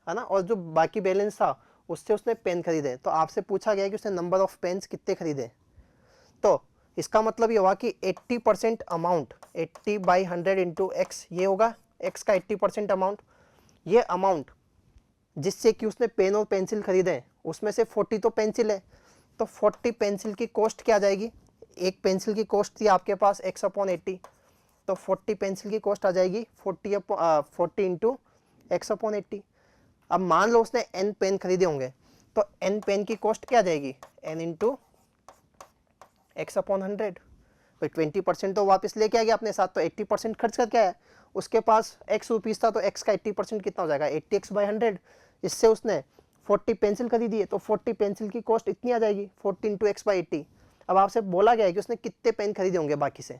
A: ना, और जो बाकी बैलेंस था उससे उसने पेन खरीदे। तो आपसे पूछा गया कि उसने नंबर ऑफ पेन्स कितने खरीदे। तो इसका मतलब ये हुआ कि 80% अमाउंट, 80 बाई 100 इंटू एक्स, ये होगा x का 80% अमाउंट। ये अमाउंट जिससे कि उसने पेन और पेंसिल खरीदे हैं उसमें से 40 तो पेंसिल है, तो 40 पेंसिल की कॉस्ट क्या आ जाएगी, एक पेंसिल की कॉस्ट थी आपके पास x अपॉन 80, तो 40 पेंसिल की कॉस्ट आ जाएगी 40 इंटू एक्स अपॉन 80। अब मान लो उसने n पेन खरीदे होंगे, तो n पेन की कॉस्ट क्या आ जाएगी, n इंटू एक्स अपॉन 100। तो 20% तो वापस लेके आ गया अपने साथ, तो 80% खर्च करके आया। उसके पास x रुपीज़ था, तो x का 80% कितना हो जाएगा, 80x बाई 100। इससे उसने 40 पेंसिल खरीदी है, तो 40 पेंसिल की कॉस्ट इतनी आ जाएगी 40 इंटू एक्स बाई 80। अब आपसे बोला गया है कि उसने कितने पेन खरीदे होंगे बाकी से,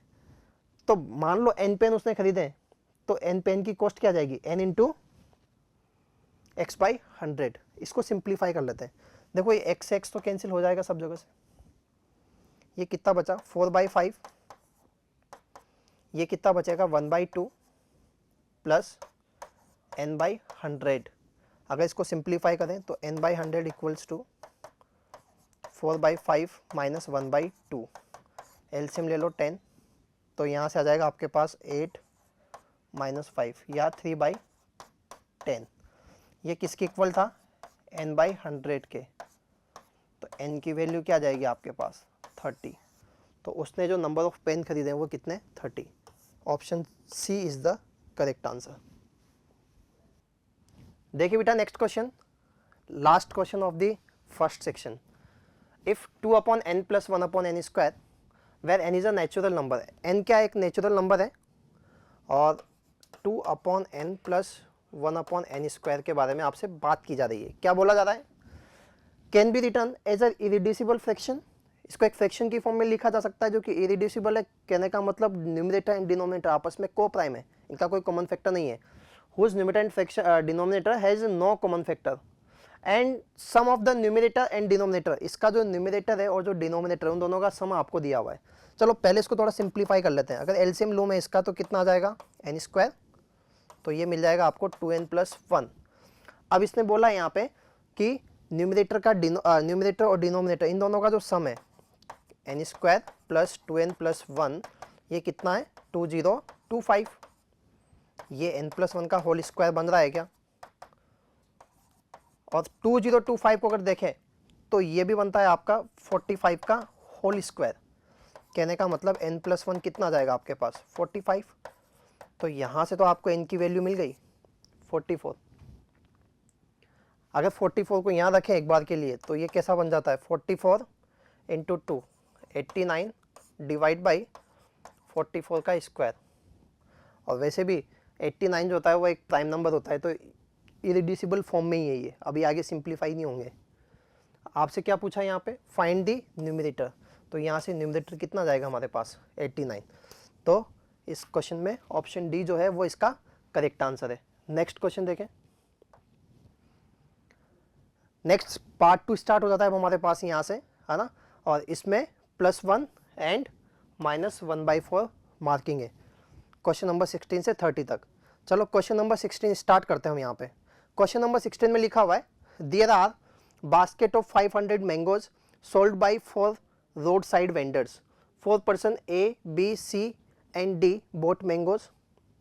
A: तो मान लो n पेन उसने खरीदे हैं, तो n पेन की कॉस्ट क्या जाएगी, n इंटू एक्स बाई 100। इसको सिंप्लीफाई कर लेते हैं। देखो ये x तो कैंसिल हो जाएगा सब जगह से, ये कितना बचा 4/5, ये कितना बचेगा 1/2 प्लस n/100। अगर इसको सिंप्लीफाई करें तो n/100 equals to 4/5 minus 1/2। LCM ले लो 10, तो यहाँ से आ जाएगा आपके पास 8 माइनस 5 या 3/10। ये किसके इक्वल था, n/100 के। तो n की वैल्यू क्या आ जाएगी आपके पास 30। तो उसने जो नंबर ऑफ पेन खरीदे हैं वो कितने, 30। Option C is the correct answer. देखिए बेटा next question, last question of the first section. If 2 upon n plus 1 upon n square where n is a natural number, n क्या एक natural number है, और 2 upon n plus 1 upon n square के बारे में आपसे बात की जा रही है। क्या बोला जा रहा है, can be written as a irreducible fraction. इसको एक फ्रैक्शन की फॉर्म में लिखा जा सकता है जो कि इरिड्यूसिबल है। कहने का मतलब न्यूमरेटर एंड डिनोमिनेटर आपस में को प्राइम है, इनका कोई कॉमन फैक्टर नहीं है। Whose numerator and fraction denominator has no common factor and sum of the numerator and denominator, इसका जो न्यूमरेटर है और जो डिनोमिनेटर है उन दोनों का सम आपको दिया हुआ है। चलो पहले इसको थोड़ा सिंप्लीफाई कर लेते हैं। अगर एलसीएम लूँ मैं इसका तो कितना आ जाएगा n स्क्वायर, तो ये मिल जाएगा आपको 2n प्लस 1। अब इसने बोला यहाँ पे कि न्यूमरेटर का न्यूमरेटर और डिनोमिनेटर इन दोनों का जो सम है n square plus 2n plus 1, ये कितना है 2025। ये n प्लस 1 का होल स्क्वायर बन रहा है क्या, और 2025 को अगर देखें तो ये भी बनता है आपका 45 का होल स्क्वायर। कहने का मतलब n प्लस 1 कितना आ जाएगा आपके पास 45। तो यहाँ से तो आपको n की वैल्यू मिल गई 44। अगर 44 को यहाँ रखें एक बार के लिए तो ये कैसा बन जाता है 44 इंटू 2 89 डिवाइड बाई 44 का स्क्वायर। और वैसे भी 89 जो होता है वो एक प्राइम नंबर होता है, तो इरिड्यूसिबल फॉर्म में ही है ये, अभी आगे सिंप्लीफाई नहीं होंगे। आपसे क्या पूछा यहाँ पे, फाइंड दी न्यूमरेटर, तो यहाँ से न्यूमरेटर कितना जाएगा हमारे पास 89। तो इस क्वेश्चन में ऑप्शन डी जो है वो इसका करेक्ट आंसर है। नेक्स्ट क्वेश्चन देखें। नेक्स्ट पार्ट 2 स्टार्ट हो जाता है हमारे पास यहाँ से, है ना, और इसमें +1 एंड -1/4 मार्किंग है क्वेश्चन नंबर 16 से 30 तक। चलो क्वेश्चन नंबर 16 स्टार्ट करते हैं हम यहाँ पे। क्वेश्चन नंबर 16 में लिखा हुआ है there are basket of 500 mangoes sold by 4 road side vendors, 4 person A, B, C and D bought mangoes.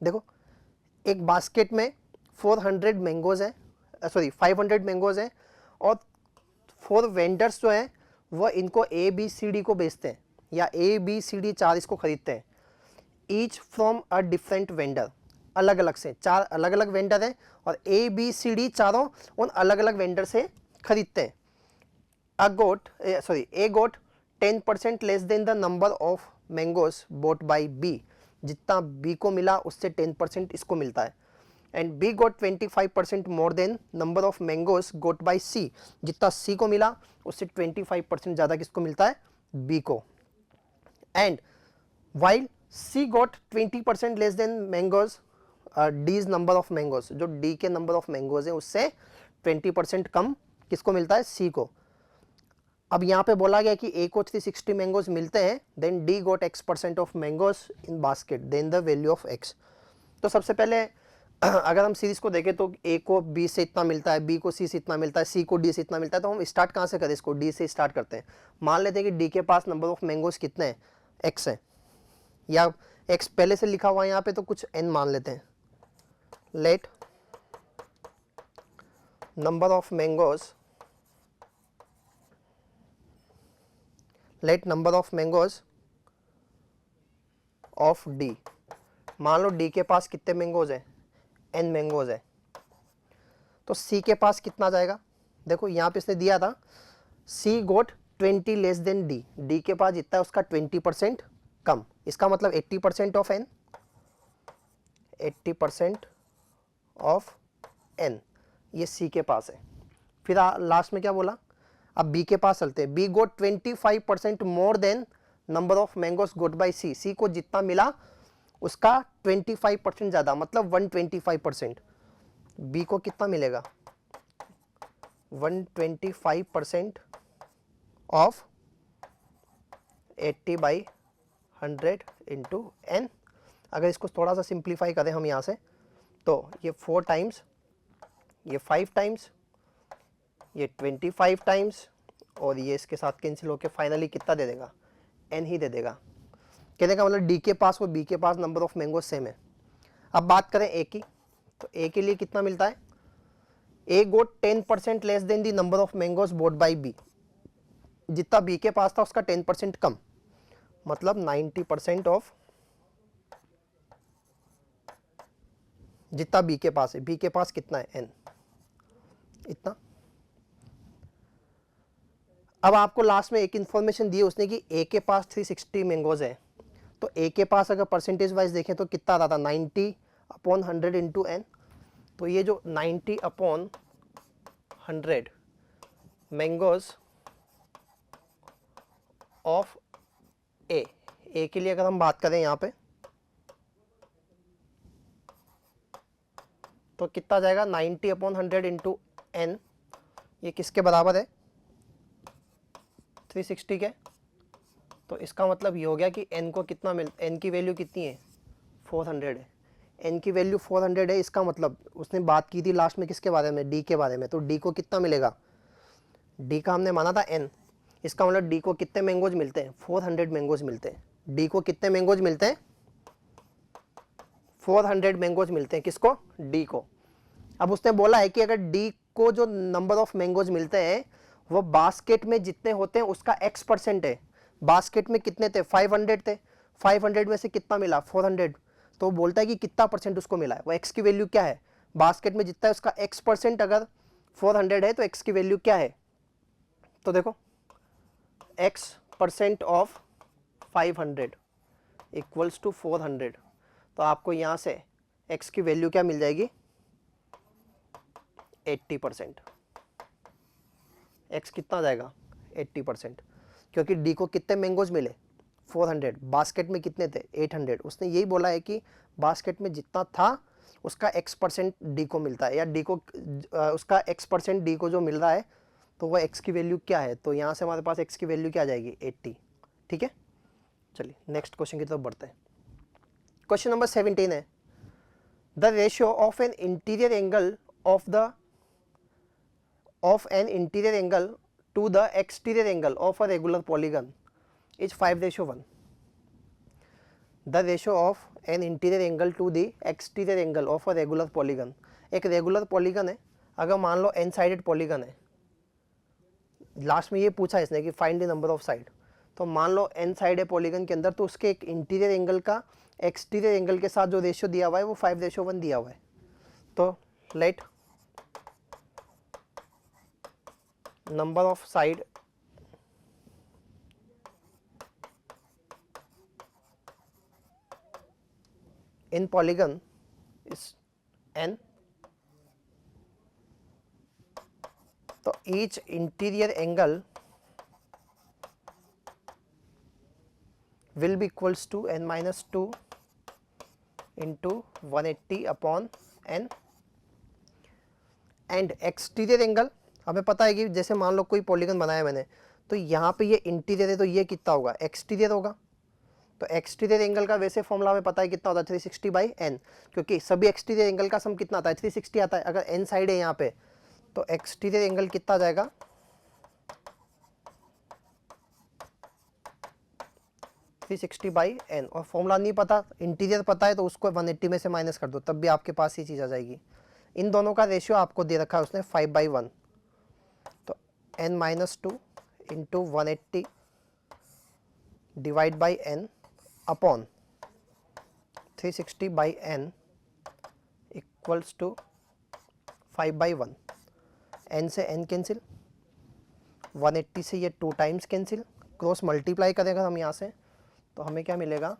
A: देखो एक बास्केट में 400 मैंगोज हैं, सॉरी 500 मैंगोज हैं, और 4 वेंडर्स जो हैं वह इनको A, B, C, D को बेचते हैं, या A, B, C, D 4 इसको खरीदते हैं। Each from a different vendor, अलग अलग से 4 अलग अलग वेंडर हैं और A, B, C, D चारों उन अलग अलग वेंडर से खरीदते हैं। A got 10% less than the number of mangoes bought by B, जितना B को मिला उससे 10% इसको मिलता है। And B got 25% more than number of mangoes got by C, जितना C को मिला उससे 25% ज़्यादा किसको मिलता है, B को। And while C got 20% less than mangoes D's number of mangoes, जो D के नंबर ऑफ मैंगोज है उससे 20% कम किसको मिलता है, C को। अब यहाँ पे बोला गया कि A को 360 मैंगोज मिलते हैं, then D got X% of mangoes in basket, then the value of X। तो सबसे पहले अगर हम सीरीज को देखें तो A को B से इतना मिलता है, B को C से इतना मिलता है, C को D से इतना मिलता है, तो हम स्टार्ट कहाँ से करें, इसको D से स्टार्ट करते हैं। मान लेते हैं कि D के पास नंबर ऑफ मैंगोज कितने हैं, X है, या X पहले से लिखा हुआ है यहाँ पे तो कुछ N मान लेते हैं। Let number of mangoes, let number of mangoes of D, मान लो D के पास कितने मैंगोज है, N मैंगोज है, तो C के पास कितना जाएगा। देखो यहाँ पे इसने दिया था C गोट 20 लेस देन D, D के पास जितना है उसका 20% कम, इसका मतलब 80% ऑफ N, 80% ऑफ N ये C के पास है। फिर लास्ट में क्या बोला, अब B के पास चलते हैं। B got 25% more than number of mangoes got by C, C को जितना मिला उसका 25% ज़्यादा, मतलब 125%। B को कितना मिलेगा, 125% ऑफ 80/100 इंटू N। अगर इसको थोड़ा सा सिंप्लीफाई करें हम यहाँ से, तो ये 4 टाइम्स, ये 5 टाइम्स, ये 25 टाइम्स, और ये इसके साथ कैंसिल होकर फाइनली कितना दे देगा, N ही दे देगा। कहने का मतलब D के पास और B के पास नंबर ऑफ मैंगो सेम है। अब बात करें A की, तो A के लिए कितना मिलता है, A got 10% less than the number of mangoes bought by B, जितना B के पास था उसका 10% कम, मतलब 90% ऑफ जितना B के पास है। B के पास कितना है, N, इतना। अब आपको लास्ट में एक इंफॉर्मेशन दी है उसने कि A के पास 360 मैंगोज है, तो A के पास अगर परसेंटेज वाइज देखें तो कितना आता था, 90/100 इंटू N। तो ये जो 90/100 मैंगोज ऑफ A के लिए अगर हम बात करें यहाँ पे, तो कितना जाएगा, 90/100 इंटू N, ये किसके बराबर है, 360 के। तो इसका मतलब ये हो गया कि N को कितना N की वैल्यू कितनी है, 400 है। N की वैल्यू 400 है, इसका मतलब उसने बात की थी लास्ट में किसके बारे में, D के बारे में। तो D को कितना मिलेगा, D का हमने माना था N, इसका मतलब D को कितने मैंगोज मिलते हैं, 400 मैंगोज मिलते हैं। D को कितने मैंगोज मिलते हैं, 400 मैंगोज मिलते हैं, किसको, D को। अब उसने बोला है कि अगर D को जो नंबर ऑफ मैंगोज मिलते हैं वो बास्केट में जितने होते हैं उसका X% है। बास्केट में कितने थे, 500 थे, 500 में से कितना मिला, 400। तो बोलता है कि कितना परसेंट उसको मिला है, वो X की वैल्यू क्या है, बास्केट में जितना है उसका X% अगर 400 है तो X की वैल्यू क्या है। तो देखो X% ऑफ 500 इक्वल्स टू 400, तो आपको यहाँ से X की वैल्यू क्या मिल जाएगी, 80%। X कितना जाएगा, 80%, क्योंकि D को कितने मैंगोज मिले, 400, बास्केट में कितने थे, 800। उसने यही बोला है कि बास्केट में जितना था उसका X% D को मिलता है, या D को उसका X% D को जो मिल रहा है तो वो x की वैल्यू क्या है, तो यहाँ से हमारे पास x की वैल्यू क्या आ जाएगी 80। ठीक है, चलिए नेक्स्ट क्वेश्चन की तरफ बढ़ते हैं। क्वेश्चन नंबर 17 है the ratio of an interior angle of an interior angle to the exterior angle of a regular polygon is 5:1. The ratio of an interior angle to the exterior angle of a regular polygon, एक regular polygon है, अगर मान लो N sided polygon है, last में ये पूछा इसने कि find the number of side, तो मान लो एन साइड है पॉलीगन के अंदर, तो उसके एक इंटीरियर एंगल का एक्सटीरियर एंगल के साथ जो रेशियो दिया हुआ है वो 5:1 दिया हुआ है। तो late number of side in polygon is n, तो each interior angle will be equals to n minus 2 into 180 upon n, and exterior angle हमें पता है कि जैसे मान लो कोई पॉलीगन बनाया मैंने, तो यहाँ पे ये इंटीरियर है, तो ये कितना होगा एक्सटीरियर होगा, तो एक्सटीरियर एंगल का वैसे फॉर्मूला हमें पता है कितना होता है 360/n, क्योंकि सभी एक्सटीरियर एंगल का सम कितना आता है 360 आता है। अगर n साइड है यहाँ पे तो एक्सटीरियर एंगल कितना आ जाएगा 360/n, और फॉर्मूला नहीं पता, इंटीरियर पता है तो उसको 180 में से माइनस कर दो, तब भी आपके पास ये चीज़ आ जाएगी। इन दोनों का रेशियो आपको दे रखा है उसने 5/1, तो n minus 2 into 180 divide by n upon 360/n equals to 5/1। n से n कैंसिल, 180 से ये 2 टाइम्स कैंसिल, क्रॉस मल्टीप्लाई करेंगे हम यहाँ से, तो हमें क्या मिलेगा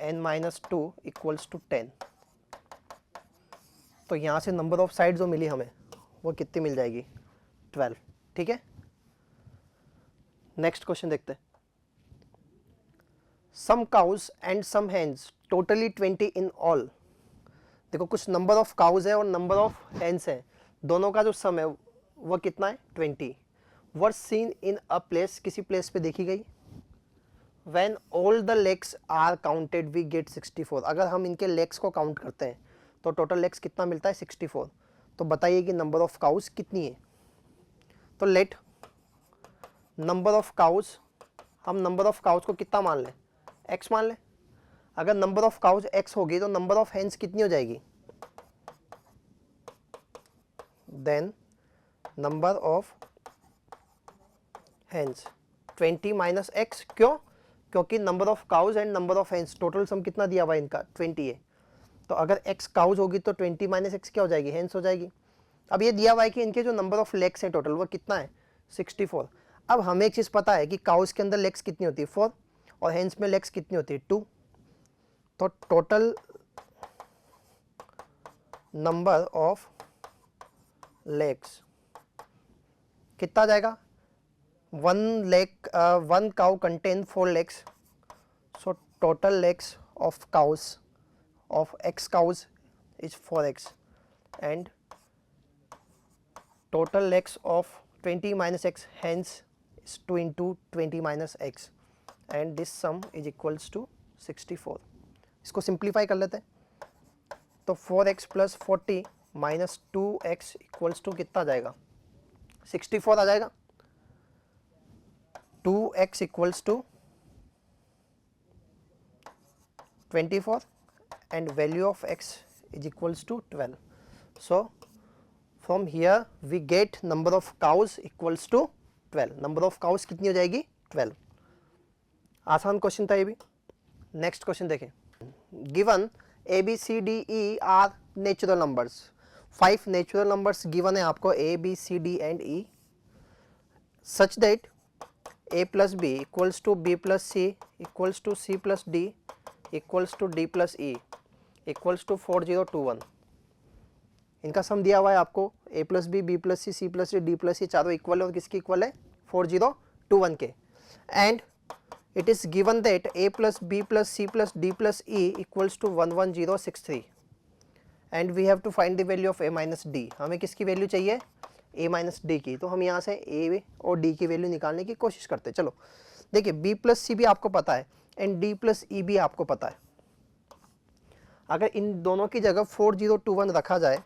A: n माइनस 2 इक्वल्स टू 10। तो यहाँ से नंबर ऑफ साइड जो मिली हमें वो कितनी मिल जाएगी 12। ठीक है, नेक्स्ट क्वेश्चन देखते हैं। Some cows and some hens totally 20 in all. देखो कुछ नंबर ऑफ काउज है और नंबर ऑफ हेन्स है, दोनों का जो सम है वो कितना है 20। Were seen in a place, किसी प्लेस पे देखी गई। When all the legs are counted we get 64। अगर हम इनके लेग्स को काउंट करते हैं तो टोटल लेग्स कितना मिलता है 64। तो बताइए कि नंबर ऑफ काउज कितनी है। तो लेट नंबर ऑफ काउज, हम नंबर ऑफ काउज को कितना मान लें x मान लें। अगर नंबर ऑफ काउज x होगी तो नंबर ऑफ हेन्स कितनी हो जाएगी, then number of hens 20 minus x। क्यों, क्योंकि number of cows and number of hens total sum कितना दिया हुआ है इनका 20 है, तो अगर x काउज होगी तो 20 माइनस x क्या हो जाएगी हेन्स हो जाएगी। अब ये दिया हुआ है कि इनके जो नंबर ऑफ लेग्स हैं टोटल वो कितना है 64। अब हमें एक चीज़ पता है कि काउज के अंदर लेग्स कितनी होती है 4 और हेन्स में लेग्स कितनी होती है 2, तो टोटल नंबर ऑफ लेग्स कितना जाएगा, one cow contain 4 legs, so total legs of cows of x cows is 4x and total legs of 20 minus x hence is 2 into 20 minus x and this sum is equals to 64। इसको simplify कर लेते हैं, तो 4x plus 40 minus 2x equals to कितना जाएगा 64 आ जाएगा। 2x equals to 24 and value of x is equals to 12. So from here we get number of cows equals to 12। number of cows कितनी हो जाएगी 12। आसान क्वेश्चन था ये भी। नेक्स्ट क्वेश्चन देखें। Given a b c d e are natural numbers, 5 natural numbers given है आपको a b c d and e such that a plus b equals to b plus c equals to c plus d equals to d plus e equals to 4021। इनका sum दिया हुआ है आपको a plus B, B plus C, C plus D, D plus C, चारों equal है और किसकी equal है 4021 के। And it is given that a plus B plus C plus D plus E equals to 11063 and we have to find the value of a minus D. हमें किसकी value चाहिए ए minus d की, तो हम यहाँ से ए और डी की वैल्यू निकालने की कोशिश करते हैं। चलो देखिए, बी प्लस सी भी आपको पता है एंड डी प्लस ई भी आपको पता है। अगर इन दोनों की जगह 4021 रखा जाए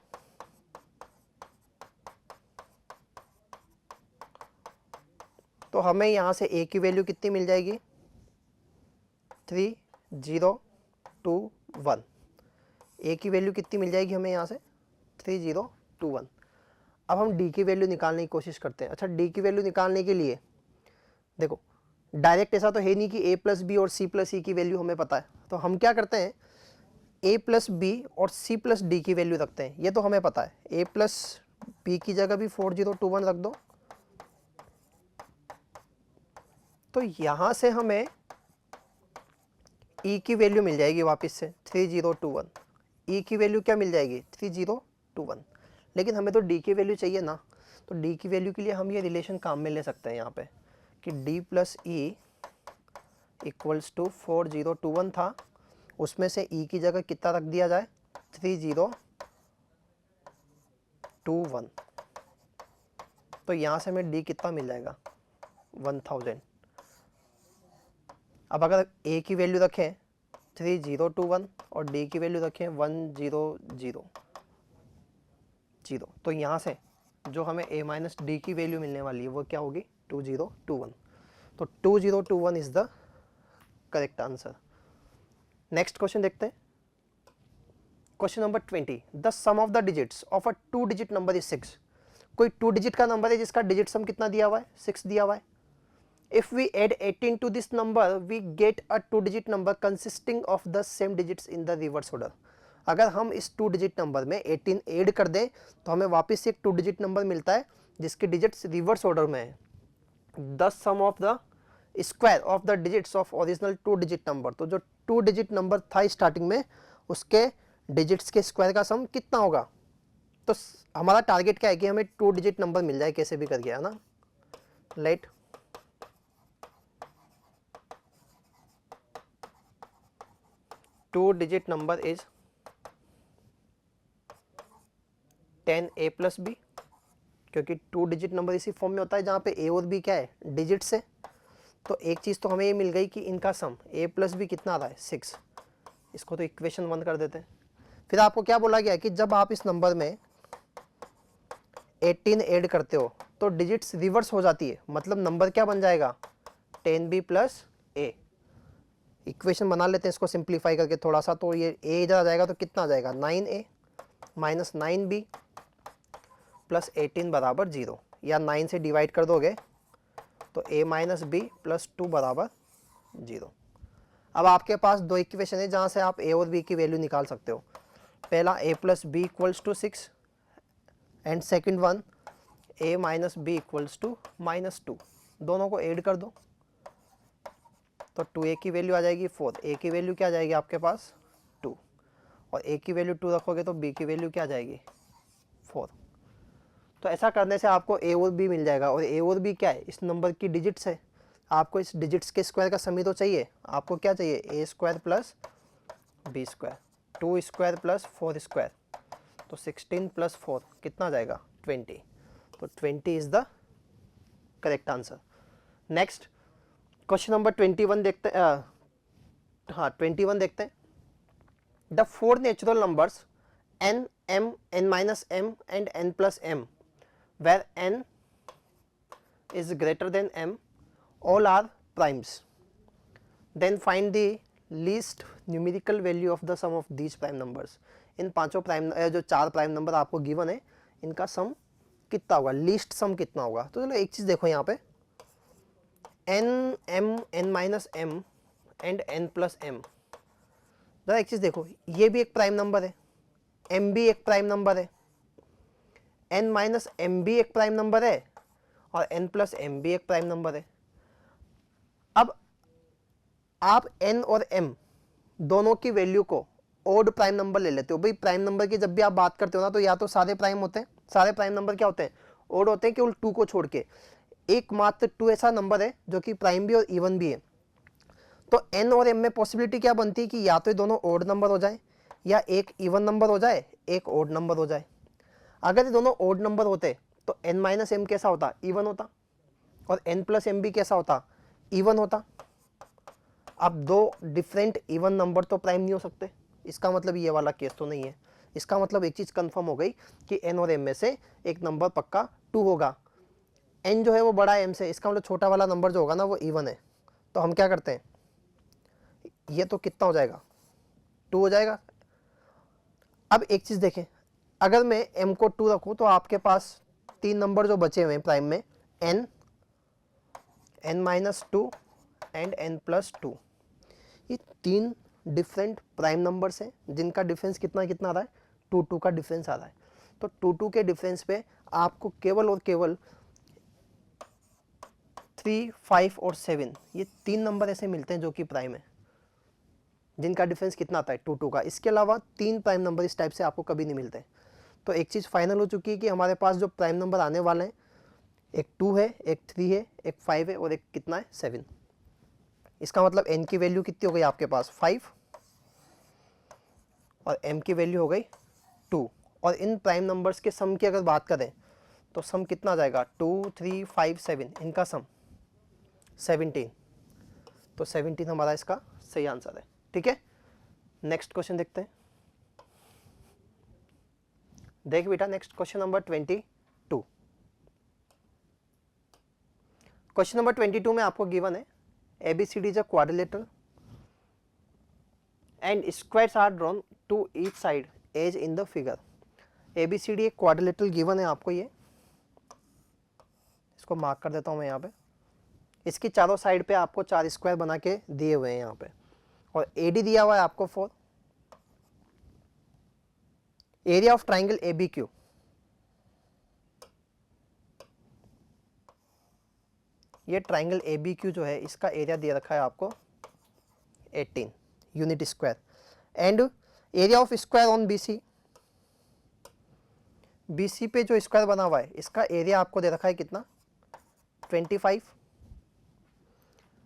A: तो हमें यहाँ से ए की वैल्यू कितनी मिल जाएगी, 3021। ए की वैल्यू कितनी मिल जाएगी हमें यहाँ से, 3021। अब हम डी की वैल्यू निकालने की कोशिश करते हैं। अच्छा, डी की वैल्यू निकालने के लिए देखो, डायरेक्ट ऐसा तो है नहीं कि ए प्लस बी और सी प्लस ई की वैल्यू हमें पता है, तो हम क्या करते हैं, ए प्लस बी और सी प्लस डी की वैल्यू रखते हैं। ये तो हमें पता है, ए प्लस बी की जगह भी 4021 रख दो, तो यहाँ से हमें ई की वैल्यू मिल जाएगी वापस से 3021। ई की वैल्यू क्या मिल जाएगी, 3021। लेकिन हमें तो डी की वैल्यू चाहिए ना, तो डी की वैल्यू के लिए हम ये रिलेशन काम में ले सकते हैं यहाँ पे कि d plus E equals to 4021 था, उसमें से ई की जगह कितना रख दिया जाए, 3021। तो यहाँ से हमें डी कितना मिल जाएगा, 1000। अब अगर ए की वैल्यू रखें 3021 और डी की वैल्यू रखें 1000, तो यहाँ से जो हमें ए माइनस डी की वैल्यू मिलने वाली है वो क्या होगी, 2021। तो 2021 is the correct answer. Next question देखते हैं, question number 20। The sum of the digits of a 2 digit number is 6। कोई 2 डिजिट का नंबर है जिसका डिजिट सम कितना दिया हुआ है, 6 दिया हुआ है। If we add 18 to this number, we get a 2-digit number consisting of the same digits in the reverse order. अगर हम इस 2 डिजिट नंबर में 18 ऐड कर दें तो हमें वापस से एक 2 डिजिट नंबर मिलता है जिसके डिजिट्स रिवर्स ऑर्डर में है। The sum of the square of the digits of original 2 digit number, तो जो 2 डिजिट नंबर था स्टार्टिंग में उसके डिजिट्स के स्क्वायर का सम कितना होगा। तो हमारा टारगेट क्या है कि हमें 2 डिजिट नंबर मिल जाए कैसे भी करके, है ना। Let 2 digit number is 10a plus b, क्योंकि 2 डिजिट नंबर इसी फॉर्म में होता है जहाँ पे a और b क्या है, डिजिट्स है। तो एक चीज़ तो हमें ये मिल गई कि इनका सम a प्लस बी कितना आ रहा है, 6। इसको तो इक्वेशन 1 कर देते हैं। फिर आपको क्या बोला गया कि जब आप इस नंबर में 18 ऐड करते हो तो डिजिट्स रिवर्स हो जाती है, मतलब नंबर क्या बन जाएगा, 10b प्लस a। इक्वेशन बना लेते हैं इसको सिंप्लीफाई करके थोड़ा सा, तो ये a इधर आ जाएगा तो कितना आ जाएगा, 9a माइनस 9b प्लस 18 बराबर 0, या 9 से डिवाइड कर दोगे तो a माइनस बी प्लस 2 बराबर 0। अब आपके पास दो इक्वेशन है जहाँ से आप a और b की वैल्यू निकाल सकते हो। पहला a plus b equals to 6 and second one a minus b equals to -2। दोनों को ऐड कर दो तो 2a की वैल्यू आ जाएगी 4, a की वैल्यू क्या आ जाएगी आपके पास 2, और a की वैल्यू 2 रखोगे तो b की वैल्यू क्या आ जाएगी 4। तो ऐसा करने से आपको a और b मिल जाएगा, और a और b क्या है, इस नंबर की डिजिट्स है। आपको इस डिजिट्स के स्क्वायर का सम ही तो चाहिए। आपको क्या चाहिए, a square plus b square, 2 square plus 4 square, तो 16 प्लस 4 कितना आ जाएगा 20। तो 20 is the correct answer. Next question number 21 देखते हैं। हाँ 21 देखते हैं। The 4 natural numbers n, m, n minus m and n plus m where n is greater than m all are primes, then find the least numerical value of the sum of these prime numbers। इन पांचों prime जो 4 prime number आपको given है इनका सम कितना होगा, least सम कितना होगा। तो चलो एक चीज़ देखो यहाँ पे n, m, n minus m and n plus m। जरा एक चीज़ देखो, ये भी एक प्राइम नंबर है, m भी एक प्राइम नंबर है, n माइनस m भी एक प्राइम नंबर है, और n प्लस m भी एक प्राइम नंबर है। अब आप n और m दोनों की वैल्यू को ओड प्राइम नंबर ले लेते हो। भाई प्राइम नंबर की जब भी आप बात करते हो ना तो या तो सारे प्राइम होते हैं, सारे प्राइम नंबर क्या होते हैं, ओड होते हैं, केवल 2 को छोड़ के। एकमात्र 2 ऐसा नंबर है जो कि प्राइम भी और इवन भी है। तो n और m में पॉसिबिलिटी क्या बनती है कि या तो ये दोनों ओड नंबर हो जाए, या एक इवन नंबर हो जाए, एक ओड नंबर हो जाए। अगर ये दोनों ओड नंबर होते तो n माइनस एम कैसा होता, इवन होता, और n प्लस एम भी कैसा होता, इवन होता। अब दो डिफरेंट इवन नंबर तो प्राइम नहीं हो सकते, इसका मतलब ये वाला केस तो नहीं है। इसका मतलब एक चीज़ कंफर्म हो गई कि n और m में से एक नंबर पक्का 2 होगा। n जो है वो बड़ा है m से, इसका मतलब छोटा वाला नंबर जो होगा ना वो इवन है। तो हम क्या करते हैं, ये तो कितना हो जाएगा, 2 हो जाएगा। अब एक चीज़ देखें, अगर मैं m को 2 रखूँ तो आपके पास 3 नंबर जो बचे हुए हैं प्राइम में, n, n minus 2 and n plus 2, ये 3 डिफरेंट प्राइम नंबर्स हैं जिनका डिफरेंस कितना कितना आ रहा है, 2 का डिफरेंस आ रहा है। तो 2 के डिफरेंस पे आपको केवल और केवल 3, 5 और 7 ये 3 नंबर ऐसे मिलते हैं जो कि प्राइम है, जिनका डिफरेंस कितना आता है, 2 का। इसके अलावा 3 प्राइम नंबर इस टाइप से आपको कभी नहीं मिलते। तो एक चीज़ फाइनल हो चुकी है कि हमारे पास जो प्राइम नंबर आने वाले हैं, एक 2 है, एक 3 है, एक 5 है और एक कितना है, 7। इसका मतलब n की वैल्यू कितनी हो गई आपके पास, 5, और m की वैल्यू हो गई 2। और इन प्राइम नंबर्स के सम की अगर बात करें तो सम कितना आ जाएगा, 2, 3, 5, 7, इनका सम 17। तो 17 हमारा इसका सही आंसर है। ठीक है, नेक्स्ट क्वेश्चन देखते हैं। देख बेटा, next question number 22। Question number 22 में आपको गिवन है ABCD is a quadrilateral and squares are drawn to each side as in the figure. ABCD एक क्वाड्रिलेटरल गिवन है आपको, ये इसको मार्क कर देता हूँ मैं यहाँ पे। इसकी चारों साइड पे आपको 4 स्क्वायर बना के दिए हुए हैं यहाँ पे, और AD दिया हुआ है आपको 4। एरिया ऑफ ट्राइंगल ABQ, ये ट्राइंगल ABQ जो है इसका एरिया दे रखा है आपको 18 unit square. And area of square on BC, BC पे जो स्क्वायर बना हुआ है इसका एरिया आपको दे रखा है कितना, 25।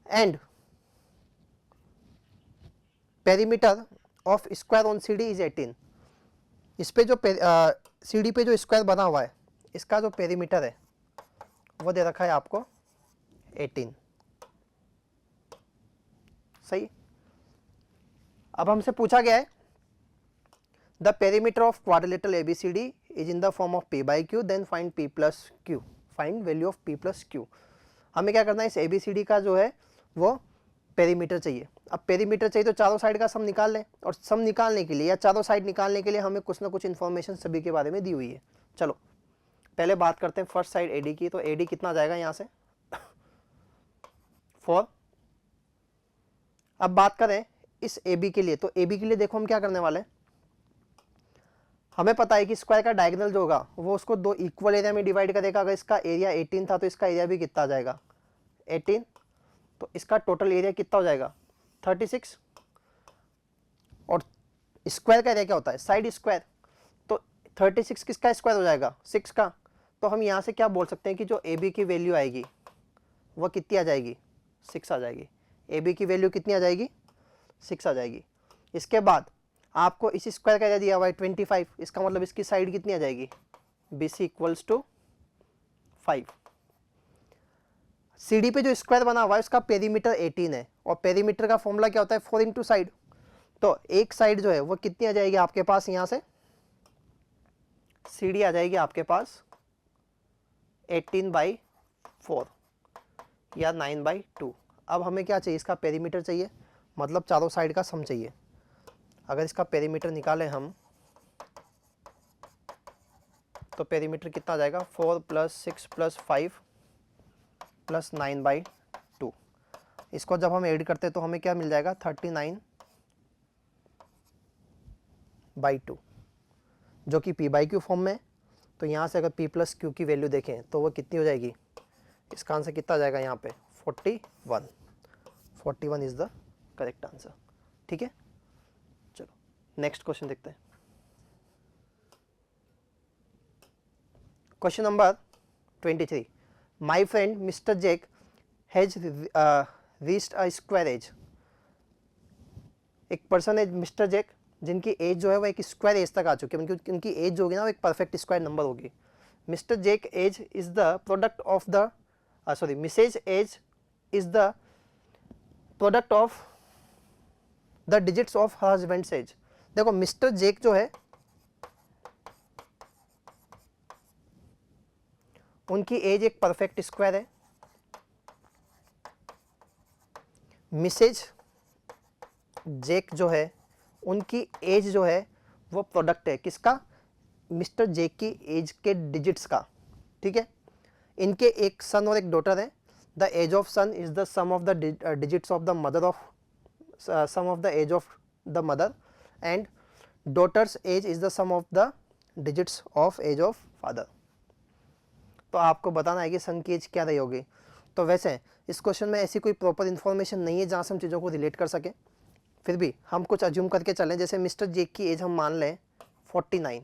A: And perimeter of square on CD is 18। इस पे जो CD पे जो स्क्वायर बना हुआ है इसका जो पेरीमीटर है वो दे रखा है आपको 18। सही। अब हमसे पूछा गया है the perimeter of quadrilateral ABCD is in the form of P by Q, then find P plus Q, find value of P plus Q। हमें क्या करना है, इस ABCD का जो है वो पेरीमीटर चाहिए। अब पेरीमीटर चाहिए तो चारों साइड का सम निकाल लें, और सम निकालने के लिए या चारों साइड निकालने के लिए हमें कुछ ना कुछ इन्फॉर्मेशन सभी के बारे में दी हुई है। चलो पहले बात करते हैं फर्स्ट साइड AD की। तो AD कितना जाएगा यहाँ से, 4। अब बात करें इस AB के लिए, तो AB के लिए देखो हम क्या करने वाले हैं, हमें पता है कि स्क्वायर का डायगोनल जो होगा वो उसको 2 इक्वल एरिया में डिवाइड करेगा। अगर इसका एरिया 18 था तो इसका एरिया भी कितना आ जाएगा, 18। तो इसका टोटल एरिया कितना हो जाएगा, 36। और स्क्वायर का एरिया क्या होता है, साइड स्क्वायर। तो 36 किसका स्क्वायर हो जाएगा, 6 का। तो हम यहाँ से क्या बोल सकते हैं कि जो AB की वैल्यू आएगी वो कितनी आ जाएगी, 6 आ जाएगी। AB की वैल्यू कितनी आ जाएगी, 6 आ जाएगी। इसके बाद आपको इस स्क्वायर का एरिया दिया हुआ है 25, इसका मतलब इसकी साइड कितनी आ जाएगी, BC इक्वल्स टू 5। CD पे जो स्क्वायर बना हुआ है उसका पेरीमीटर 18 है, और पेरीमीटर का फॉर्मूला क्या होता है, 4 इंटू साइड। तो एक साइड जो है वो कितनी आ जाएगी आपके पास, यहाँ से CD आ जाएगी आपके पास 18/4 या 9/2। अब हमें क्या चाहिए, इसका पेरीमीटर चाहिए, मतलब चारों साइड का सम चाहिए। अगर इसका पेरीमीटर निकालें हम तो पेरीमीटर कितना आ जाएगा, 4 + 6 + 5 + 9/2। इसको जब हम ऐड करते हैं तो हमें क्या मिल जाएगा, 39/2, जो कि P/Q फॉर्म में है। तो यहाँ से अगर P + Q की वैल्यू देखें तो वो कितनी हो जाएगी, इसका आंसर कितना आ जाएगा यहाँ पे, 41। 41 इज द करेक्ट आंसर। ठीक है, चलो नेक्स्ट क्वेश्चन देखते हैं। Question number 23, my friend mister Jack has reached a square age. एक पर्सन है मिस्टर जैक जिनकी एज जो है वो एक स्क्वायर एज तक आ चुकी है, उनकी एज जो होगी ना वो एक परफेक्ट स्क्वायर नंबर होगी। Mr. Jake age is the product of the Mrs. age is the product of the digits of her husband's age। देखो मिस्टर जेक जो है उनकी एज एक परफेक्ट स्क्वायर है, मिसेज जेक जो है उनकी एज जो है वो प्रोडक्ट है किसका, मिस्टर जेक की एज के डिजिट्स का, ठीक है। इनके एक सन और एक डॉटर है। The age of son is the sum of the digits of the mother of sum of the age of the mother and daughter's age is the sum of the digits of age of father. तो आपको बताना है कि सन की as क्या रही होगी। तो वैसे इस क्वेश्चन में ऐसी कोई प्रॉपर इन्फॉर्मेशन नहीं है जहाँ से हम चीज़ों को रिलेट कर सकें, फिर भी हम कुछ अज्यूम करके चलें। जैसे मिस्टर जेक की एज हम मान लें 49,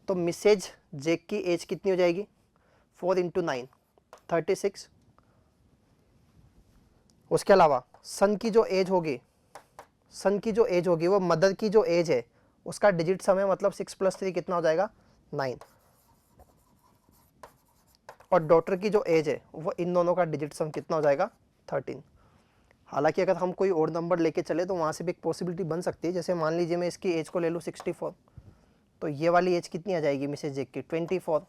A: तो मिसेज जेक की एज कितनी हो जाएगी 4 × 9 36। उसके अलावा सन की जो एज होगी वो मदर की जो एज है उसका डिजिट सम है, मतलब 6 + 3 कितना हो जाएगा 9। और डॉटर की जो एज है वो इन दोनों का डिजिट सम कितना हो जाएगा 13। हालांकि अगर हम कोई और नंबर लेके चले तो वहाँ से भी एक पॉसिबिलिटी बन सकती है। जैसे मान लीजिए मैं इसकी एज को ले लूँ 64, तो ये वाली एज कितनी आ जाएगी मिसेज जेक की 24,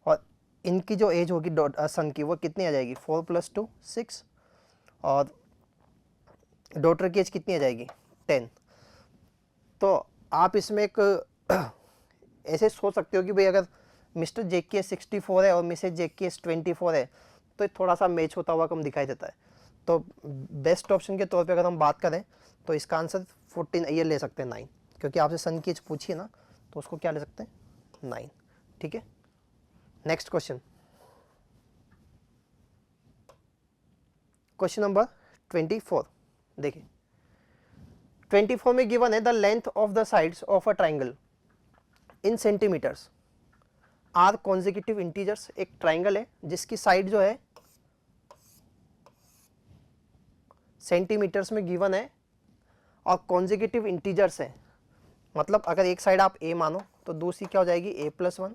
A: और इनकी जो एज होगी सन की वो कितनी आ जाएगी 4 + 2 6, और डॉटर की एज कितनी आ जाएगी 10। तो आप इसमें एक ऐसे सोच सकते हो कि भाई अगर मिस्टर जेक की एज 64 है और मिसेज जेक की एज 24 है तो थोड़ा सा मैच होता हुआ कम दिखाई देता है। तो बेस्ट ऑप्शन के तौर पे अगर हम बात करें तो इसका आंसर 14 ये ले सकते हैं 9, क्योंकि आपसे सन की एज पूछी है ना, तो उसको क्या ले सकते हैं 9, ठीक है। Next question, question number 24। देखिए 24 में गिवन है the length of the sides of a triangle in centimetres are consecutive integers. एक ट्राइंगल है जिसकी साइड जो है सेंटीमीटर्स में गिवन है और कॉन्जिक्यूटिव इंटीजर्स है, मतलब अगर एक साइड आप a मानो तो दूसरी क्या हो जाएगी a+1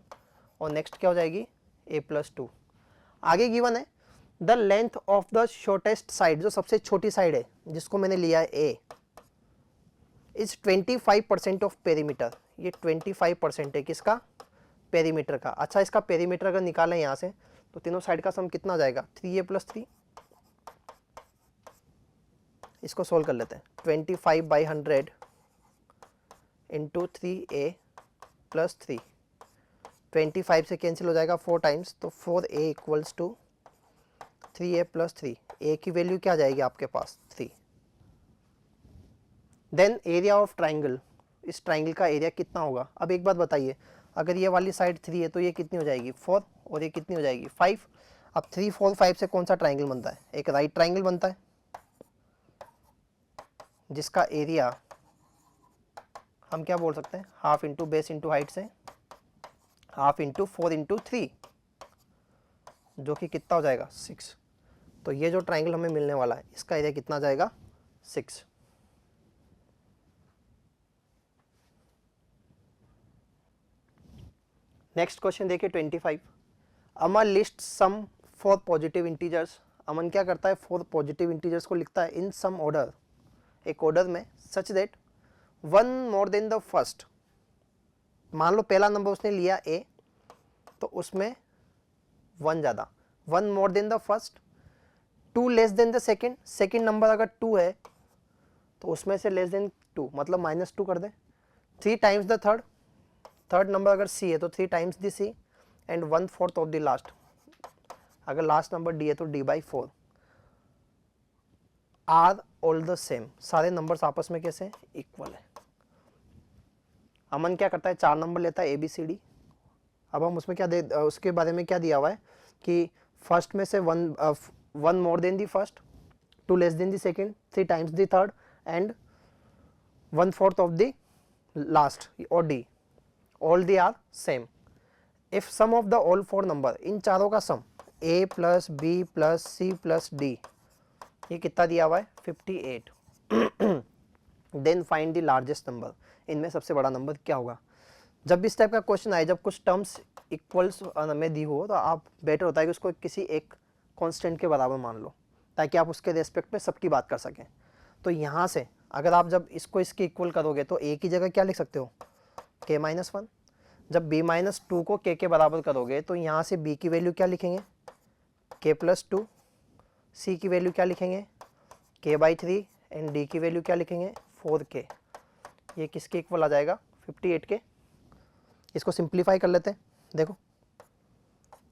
A: और नेक्स्ट क्या हो जाएगी a+2। आगे गिवन है the length of the shortest side, जो सबसे छोटी साइड है जिसको मैंने लिया है a, इज 25% ऑफ पेरीमीटर। ये 25% है किसका, पेरीमीटर का। अच्छा इसका पेरीमीटर अगर निकालें यहाँ से तो तीनों साइड का सम कितना जाएगा 3a + 3। इसको सोल्व कर लेते हैं। 25/100 × 3a + 3, 25 से कैंसिल हो जाएगा 4 टाइम्स, तो 4a = 3a + 3। a की वैल्यू क्या जाएगी आपके पास 3। देन एरिया ऑफ ट्राइंगल, इस ट्राइंगल का एरिया कितना होगा। अब एक बात बताइए, अगर ये वाली साइड 3 है तो ये कितनी हो जाएगी 4, और ये कितनी हो जाएगी 5। अब 3 4 5 से कौन सा ट्राइंगल बनता है, एक राइट ट्राइंगल बनता है जिसका एरिया हम क्या बोल सकते हैं, half into base into height से हाफ इंटू 4 × 3, जो कि कितना हो जाएगा 6। तो ये जो ट्राइंगल हमें मिलने वाला है इसका एरिया कितना जाएगा 6। नेक्स्ट क्वेश्चन देखिए 25। Aman list some four positive integers. Aman क्या करता है, 4 पॉजिटिव इंटीजर्स को लिखता है इन सम ऑर्डर, एक ऑर्डर में, such that 1 more then the first. मान लो पहला नंबर उसने लिया a, तो उसमें 1 ज़्यादा, 1 more then the first, 2 less than the second. Second number अगर 2 है तो उसमें से लेस देन 2 मतलब -2 कर दे। 3 times the third, third number अगर c है तो 3 times the c, and 1/4 of the last, अगर लास्ट नंबर d है तो d/4। Are all the same, सारे नंबर्स आपस में कैसे इक्वल है। अमन क्या करता है, 4 नंबर लेता है ABCD। अब हम उसमें क्या उसके बारे में क्या दिया हुआ है कि फर्स्ट में से 1 more than the first, 2 less than the second, 3 times the third, and 1/4 of the last और d, all they are same. If sum of the all 4 number, इन चारों का सम a + b + c + d, ये कितना दिया हुआ है 58। Then find the largest number, इनमें सबसे बड़ा नंबर क्या होगा। जब भी इस टाइप का क्वेश्चन आए, जब कुछ टर्म्स इक्वल्स में दी हो, तो आप बेटर होता है कि उसको किसी एक कांस्टेंट के बराबर मान लो, ताकि आप उसके रेस्पेक्ट में सबकी बात कर सकें। तो यहाँ से अगर आप जब इसको इसके इक्वल करोगे तो a की जगह क्या लिख सकते हो, k-1। जब b-2 को k के बराबर करोगे तो यहाँ से b की वैल्यू क्या लिखेंगे, k+2, c की वैल्यू क्या लिखेंगे, k/3 एंड d की वैल्यू क्या लिखेंगे, 4k। ये किसके इक्वल आ जाएगा, 58 के। इसको सिंप्लीफाई कर लेते हैं, देखो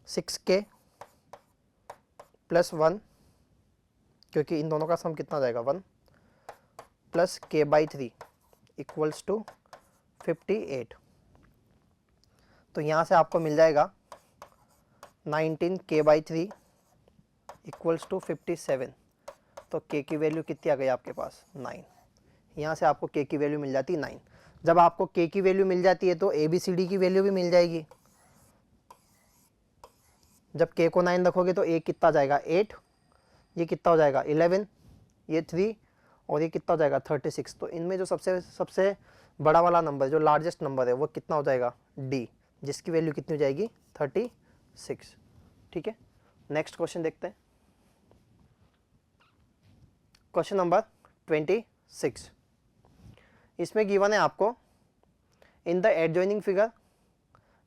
A: 6k + 1, क्योंकि इन दोनों का सम कितना आ जाएगा 1, प्लस k/3 = 58। तो यहाँ से आपको मिल जाएगा 19k/3 = 57। तो k की वैल्यू कितनी आ गई आपके पास, 9। यहाँ से आपको k की वैल्यू मिल जाती है 9। जब आपको k की वैल्यू मिल जाती है तो ABCD की वैल्यू भी मिल जाएगी। जब k को 9 रखोगे तो a कितना जाएगा 8, ये कितना हो जाएगा 11, ये 3 और ये कितना हो जाएगा 36। तो इनमें जो सबसे बड़ा वाला नंबर, जो लार्जेस्ट नंबर है, वो कितना हो जाएगा D, जिसकी वैल्यू कितनी हो जाएगी 36। ठीक है, नेक्स्ट क्वेश्चन देखते हैं। Question number 26। इसमें गिवन है आपको, in the adjoining figure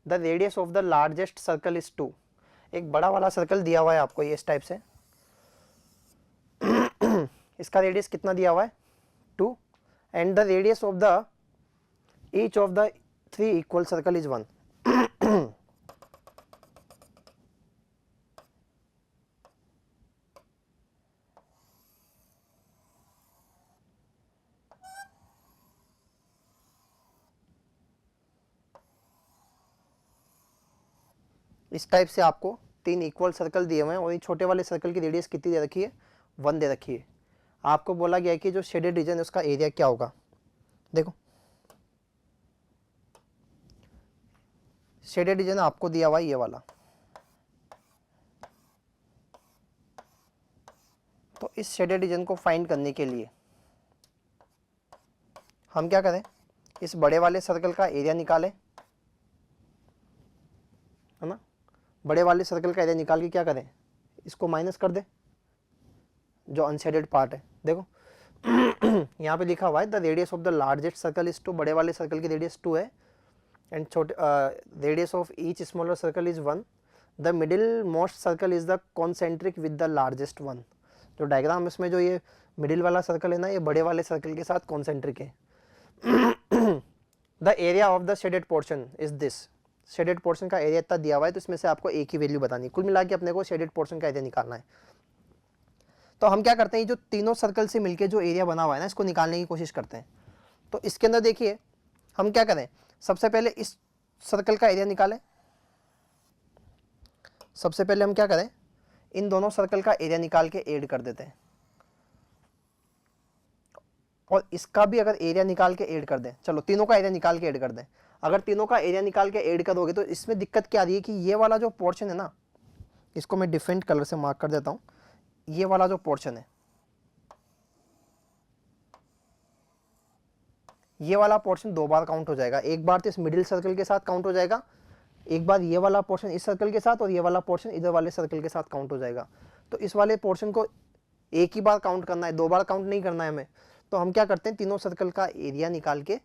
A: the radius of the largest circle is 2। एक बड़ा वाला सर्कल दिया हुआ है आपको ये इस टाइप से, इसका रेडियस कितना दिया हुआ है 2, and the radius of the each of the 3 equal circle is 1। इस टाइप से आपको 3 इक्वल सर्कल दिए हुए हैं और ये छोटे वाले सर्कल की रेडियस कितनी दे रखी है, 1 दे रखी है। आपको बोला गया है कि जो शेडेड रीजन है उसका एरिया क्या होगा। देखो शेडेड रीजन आपको दिया हुआ है ये वाला, तो इस शेडेड रीजन को फाइंड करने के लिए हम क्या करें, इस बड़े वाले सर्कल का एरिया निकालें, है ना। बड़े वाले सर्कल का एरिया निकाल के क्या करें, इसको माइनस कर दे जो अनशेडेड पार्ट है। देखो यहाँ पे लिखा हुआ है the radius of the largest circle is 2, बड़े वाले सर्कल की रेडियस 2 है, एंड छोटे radius of each smaller circle is 1। The middle most circle is the concentric with the largest one. जो डायग्राम इसमें जो ये मिडिल वाला सर्कल है ना, ये बड़े वाले सर्कल के साथ कॉन्सेंट्रिक है। The area of the shaded portion is this. Shaded portion का एरिया इतना दिया हुआ है, तो इसमें से आपको एक ही वैल्यू बतानी है। कुल मिला के अपने को शेडेड पोर्शन का एरिया निकालना है। तो हम क्या करते हैं, जो तीनों सर्कल से मिलके जो एरिया बना हुआ है ना, इसको निकालने की कोशिश करते हैं। तो इसके अंदर देखिए हम क्या करें, सबसे पहले इस सर्कल का एरिया निकालें। सबसे पहले हम क्या करें, इन दोनों सर्कल का एरिया निकाल के ऐड कर देते हैं, और इसका भी अगर एरिया निकाल के ऐड कर दें, चलो तीनों का एरिया निकाल के ऐड कर दें। अगर तीनों का एरिया निकाल के ऐड करोगे तो इसमें दिक्कत क्या आ रही है कि ये वाला जो पोर्शन है ना, इसको मैं डिफरेंट कलर से मार्क कर देता हूँ। ये वाला जो पोर्शन है, ये वाला पोर्शन 2 बार काउंट हो जाएगा। एक बार तो इस मिडिल सर्कल के साथ काउंट हो जाएगा, एक बार ये वाला पोर्शन इस सर्कल के साथ, और ये वाला पोर्शन इधर वाले सर्कल के साथ काउंट हो जाएगा। तो इस वाले पोर्शन को एक ही बार काउंट करना है, 2 बार काउंट नहीं करना है हमें। तो हम क्या करते हैं, तीनों सर्कल का एरिया निकाल के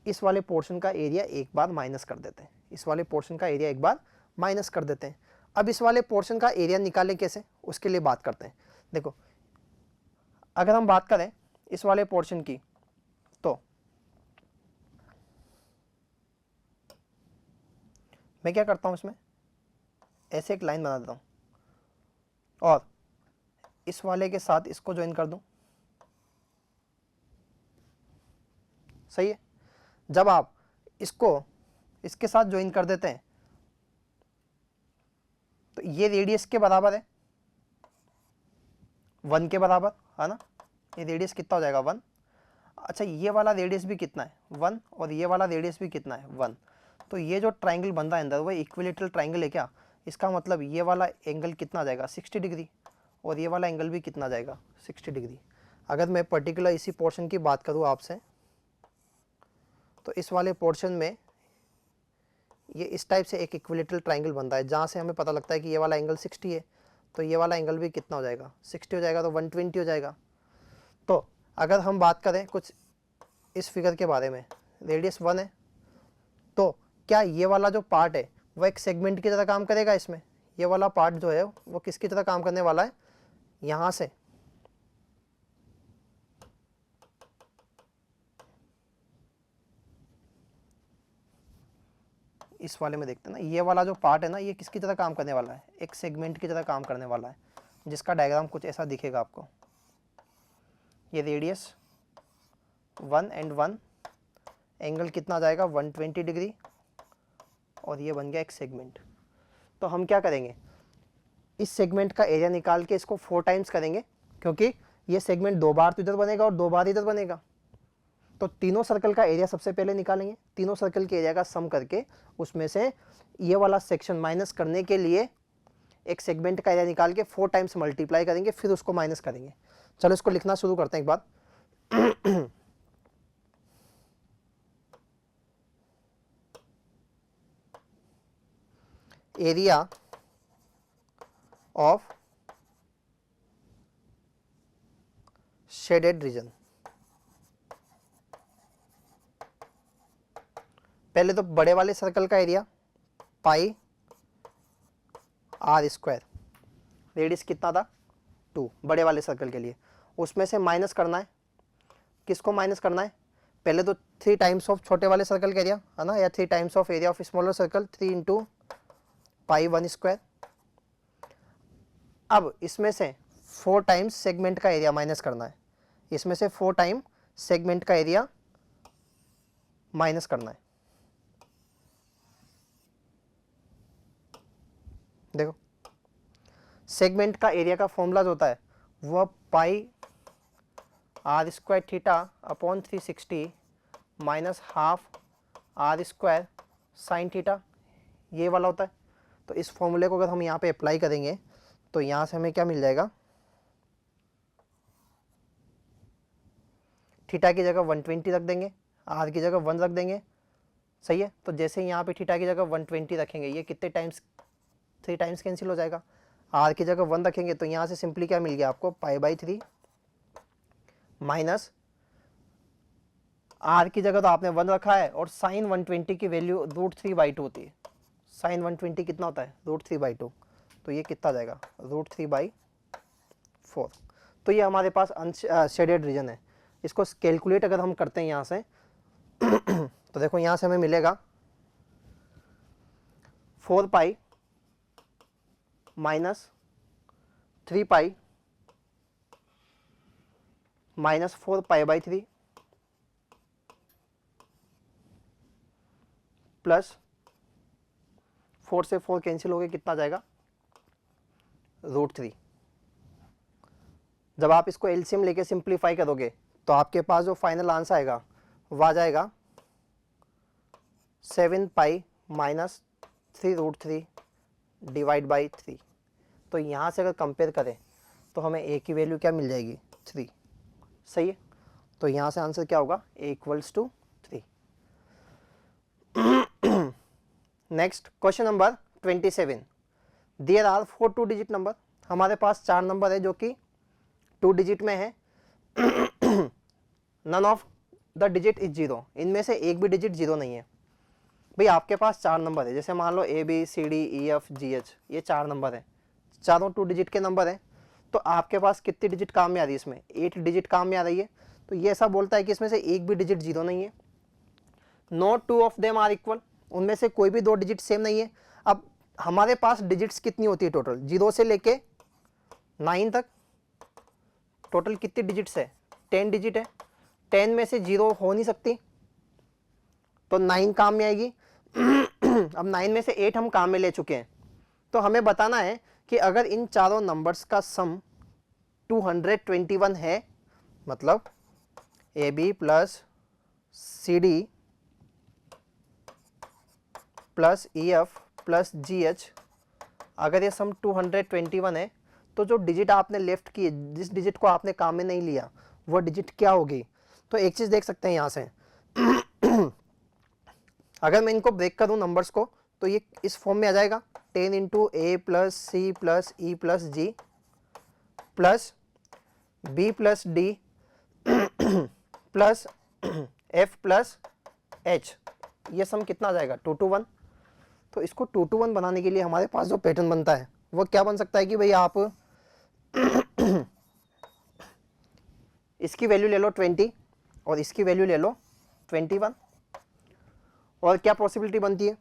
A: इस वाले पोर्शन का एरिया एक बार माइनस कर देते हैं। इस वाले पोर्शन का एरिया एक बार माइनस कर देते हैं। अब इस वाले पोर्शन का एरिया निकालें कैसे, उसके लिए बात करते हैं। देखो अगर हम बात करें इस वाले पोर्शन की, तो मैं क्या करता हूं, इसमें ऐसे एक लाइन बना देता हूं और इस वाले के साथ इसको ज्वाइन कर दूं। सही है। जब आप इसको इसके साथ ज्वाइन कर देते हैं तो ये रेडियस के बराबर है, 1 के बराबर है ना। ये रेडियस कितना हो जाएगा 1। अच्छा ये वाला रेडियस भी कितना है 1, और ये वाला रेडियस भी कितना है 1। तो ये जो ट्राइंगल बन रहा है अंदर वो इक्विलेटरल ट्राइंगल है क्या। इसका मतलब ये वाला एंगल कितना आ जाएगा 60 डिग्री, और ये वाला एंगल भी कितना आ जाएगा 60 डिग्री। अगर मैं पर्टिकुलर इसी पोर्शन की बात करूँ आपसे, तो इस वाले पोर्शन में ये इस टाइप से एक इक्विलेटरल ट्राइंगल बनता है, जहाँ से हमें पता लगता है कि ये वाला एंगल 60 है, तो ये वाला एंगल भी कितना हो जाएगा, 60 हो जाएगा, तो 120 हो जाएगा। तो अगर हम बात करें कुछ इस फिगर के बारे में, रेडियस 1 है, तो क्या ये वाला जो पार्ट है वो एक सेगमेंट की तरह काम करेगा इसमें? ये वाला पार्ट जो है वो किसकी तरह काम करने वाला है? यहाँ से इस वाले में देखते हैं ना, ये वाला जो पार्ट है ना, ये किसकी तरह काम करने वाला है? एक सेगमेंट की तरह काम करने वाला है, जिसका डायग्राम कुछ ऐसा दिखेगा आपको। ये रेडियस 1 एंड 1, एंगल कितना जाएगा 120 डिग्री, और ये बन गया एक सेगमेंट। तो हम क्या करेंगे, इस सेगमेंट का एरिया निकाल के इसको 4 टाइम्स करेंगे, क्योंकि ये सेगमेंट 2 बार तो इधर बनेगा और 2 बार इधर बनेगा। तो तीनों सर्कल का एरिया सबसे पहले निकालेंगे, तीनों सर्कल के एरिया का सम करके उसमें से ये वाला सेक्शन माइनस करने के लिए एक सेगमेंट का एरिया निकाल के 4 टाइम्स मल्टीप्लाई करेंगे, फिर उसको माइनस करेंगे। चलो इसको लिखना शुरू करते हैं एक बार। Area of shaded region. पहले तो बड़े वाले सर्कल का area pi r square, radius कितना था 2 बड़े वाले सर्कल के लिए, उसमें से माइनस करना है, किसको माइनस करना है? पहले तो 3 टाइम्स ऑफ छोटे वाले सर्कल का एरिया है ना, या 3 times of area of smaller circle, 3 into pi 1 square. अब इसमें से 4 टाइम्स सेगमेंट का एरिया माइनस करना है, इसमें से 4 टाइम सेगमेंट का एरिया माइनस करना है। देखो सेगमेंट का एरिया का फॉर्मूला जो होता है वह pi r square theta upon 360 minus half r square sine theta, ये वाला होता है। तो इस फॉर्मूले को अगर हम यहाँ पे अप्लाई करेंगे तो यहाँ से हमें क्या मिल जाएगा, थीटा की जगह 120 रख देंगे, आर की जगह 1 रख देंगे, सही है। तो जैसे यहाँ पे थीटा की जगह 120 रखेंगे, ये कितने टाइम्स, 3 टाइम्स कैंसिल हो जाएगा। आर की जगह 1 रखेंगे तो यहाँ से सिंपली क्या मिल गया आपको, पाई/3 माइनस आर की जगह तो आपने 1 रखा है, और साइन 120 की वैल्यू √3/2 होती है। साइन 120 कितना होता है, √3/2, तो ये कितना जाएगा √3/4। तो ये हमारे पास अनशेडेड रीजन है। इसको कैलकुलेट अगर हम करते हैं यहाँ से तो देखो यहाँ से हमें मिलेगा 4 pi minus 3 pi minus 4 pi plus 4 से 4 कैंसिल हो गए, कितना जाएगा √3। जब आप इसको एलसीएम लेके सिंप्लीफाई करोगे तो आपके पास जो फाइनल आंसर आएगा वह आ जाएगा 7 पाई माइनस 3√3 डिवाइड बाई 3। तो यहाँ से अगर कंपेयर करें तो हमें ए की वैल्यू क्या मिल जाएगी 3, सही है। तो यहाँ से आंसर क्या होगा, a = 3। Next question number 27। There are 4 2 digit number. हमारे पास 4 नंबर है जो कि 2 डिजिट में है। None of the digit is 0, इनमें से एक भी डिजिट 0 नहीं है। भाई आपके पास 4 नंबर है, जैसे मान लो ABCDEFGH, ये 4 नंबर है, चारों 2 डिजिट के नंबर है। तो आपके पास कितनी डिजिट काम में आ रही है, इसमें 8 डिजिट काम में आ रही है। तो ये ऐसा बोलता है कि इसमें से एक भी डिजिट 0 नहीं है। No 2 of them are equal, उनमें से कोई भी 2 डिजिट सेम नहीं है। अब हमारे पास डिजिट्स कितनी होती है टोटल, 0 से लेके 9 तक टोटल कितनी डिजिट्स है, 10 डिजिट है। 10 में से 0 हो नहीं सकती, तो 9 काम में आएगी। अब 9 में से 8 हम काम में ले चुके हैं। तो हमें बताना है कि अगर इन चारों नंबर्स का सम 221 है, मतलब AB plus CD plus EF plus GH, अगर ये सम 221 है तो जो डिजिट आपने लेफ्ट की, जिस डिजिट को आपने काम में नहीं लिया, वो डिजिट क्या होगी। तो एक चीज़ देख सकते हैं यहाँ से अगर मैं इनको ब्रेक करूँ नंबर्स को तो ये इस फॉर्म में आ जाएगा 10 into A plus C plus E plus G plus B plus D plus F plus H, ये सम कितना आ जाएगा 2 to 1। तो इसको 2 to 1 बनाने के लिए हमारे पास जो पैटर्न बनता है वो क्या बन सकता है कि भाई आप इसकी वैल्यू ले लो 20 और इसकी वैल्यू ले लो 21, और क्या पॉसिबिलिटी बनती है,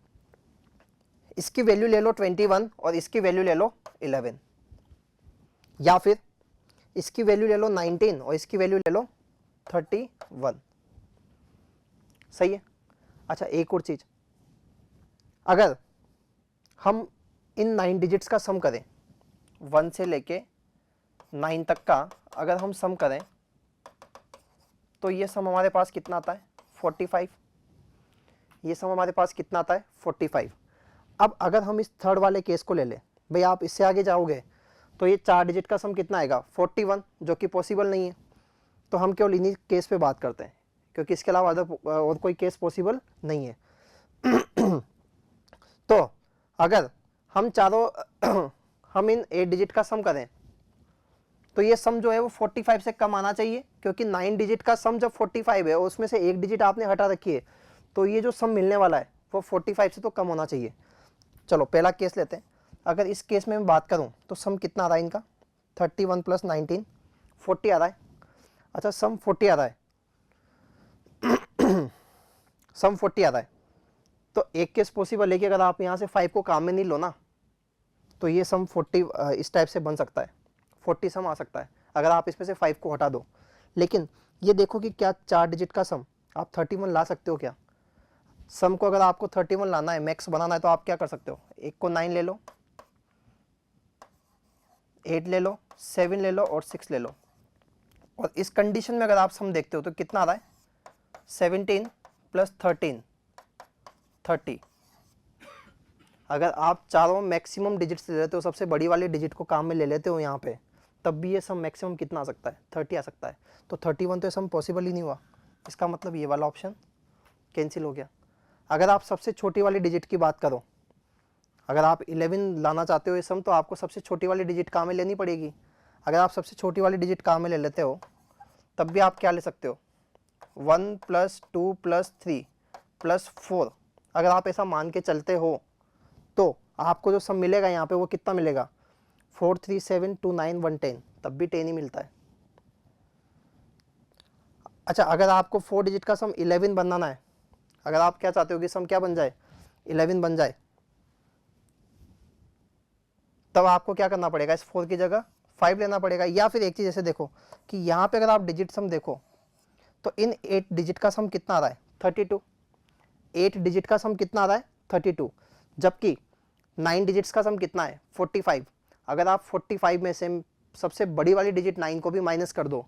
A: इसकी वैल्यू ले लो 21 और इसकी वैल्यू ले लो 11, या फिर इसकी वैल्यू ले लो 19 और इसकी वैल्यू ले लो 31। सही है। अच्छा एक और चीज, अगर हम इन 9 डिजिट्स का सम करें 1 से लेके 9 तक का अगर हम सम करें तो ये सम हमारे पास कितना आता है 45। ये सम हमारे पास कितना आता है 45। अब अगर हम इस थर्ड वाले केस को ले लें, भाई आप इससे आगे जाओगे तो ये 4 डिजिट का सम कितना आएगा 41, जो कि पॉसिबल नहीं है। तो हम केवल इन्हीं केस पे बात करते हैं क्योंकि इसके अलावा और कोई केस पॉसिबल नहीं है। तो अगर हम हम इन 8 डिजिट का सम करें तो ये सम जो है वो 45 से कम आना चाहिए, क्योंकि 9 डिजिट का सम जब 45 है और उसमें से एक डिजिट आपने हटा रखी है तो ये जो सम मिलने वाला है वो 45 से तो कम होना चाहिए। चलो पहला केस लेते हैं। अगर इस केस में मैं बात करूं तो सम कितना आ रहा है इनका 31 प्लस 19 40 आ रहा है। अच्छा सम 40 आ रहा है सम 40 आ रहा है। तो एक केस पॉसिबल है कि अगर आप यहाँ से 5 को काम में नहीं लो ना तो ये सम 40 इस टाइप से बन सकता है, 40 सम आ सकता है अगर आप इसमें से 5 को हटा दो। लेकिन ये देखो कि क्या 4 डिजिट का सम आप 31 ला सकते हो क्या। सम को अगर आपको 31 लाना है, मैक्स बनाना है, तो आप क्या कर सकते हो, एक को 9 ले लो, 8 ले लो, 7 ले लो और 6 ले लो। और इस कंडीशन में अगर आप सम देखते हो तो कितना आ रहा है 17 प्लस 13 30। अगर आप चारों मैक्सिमम डिजिट्स ले लेते हो, सबसे बड़ी वाली डिजिट को काम में ले लेते हो यहाँ पे, तब भी ये सम मैक्सिमम कितना आ सकता है 30 आ सकता है। तो 31 तो ये सम पॉसिबल ही नहीं हुआ। इसका मतलब ये वाला ऑप्शन कैंसिल हो गया। अगर आप सबसे छोटी वाली डिजिट की बात करो, अगर आप 11 लाना चाहते हो ये सम, तो आपको सबसे छोटी वाली डिजिट काम में लेनी पड़ेगी। अगर आप सबसे छोटी वाली डिजिट काम में ले लेते हो तब भी आप क्या ले सकते हो 1 प्लस 2 प्लस 3 प्लस 4। अगर आप ऐसा मान के चलते हो तो आपको जो सम मिलेगा यहाँ पे वो कितना मिलेगा 4 3 7 2 9 1 10, तब भी 10 ही मिलता है। अच्छा अगर आपको 4 डिजिट का सम 11 बनाना है, अगर आप क्या चाहते हो कि सम क्या बन जाए 11 बन जाए, तब आपको क्या करना पड़ेगा, इस 4 की जगह 5 लेना पड़ेगा। या फिर एक चीज ऐसे देखो कि यहाँ पे अगर आप डिजिट सम देखो तो इन 8 डिजिट का सम कितना आ रहा है 32। 8 डिजिट का सम कितना आ रहा है 32, जबकि 9 डिजिट्स का सम कितना है 45। अगर आप 45 में से सबसे बड़ी वाली डिजिट 9 को भी माइनस कर दो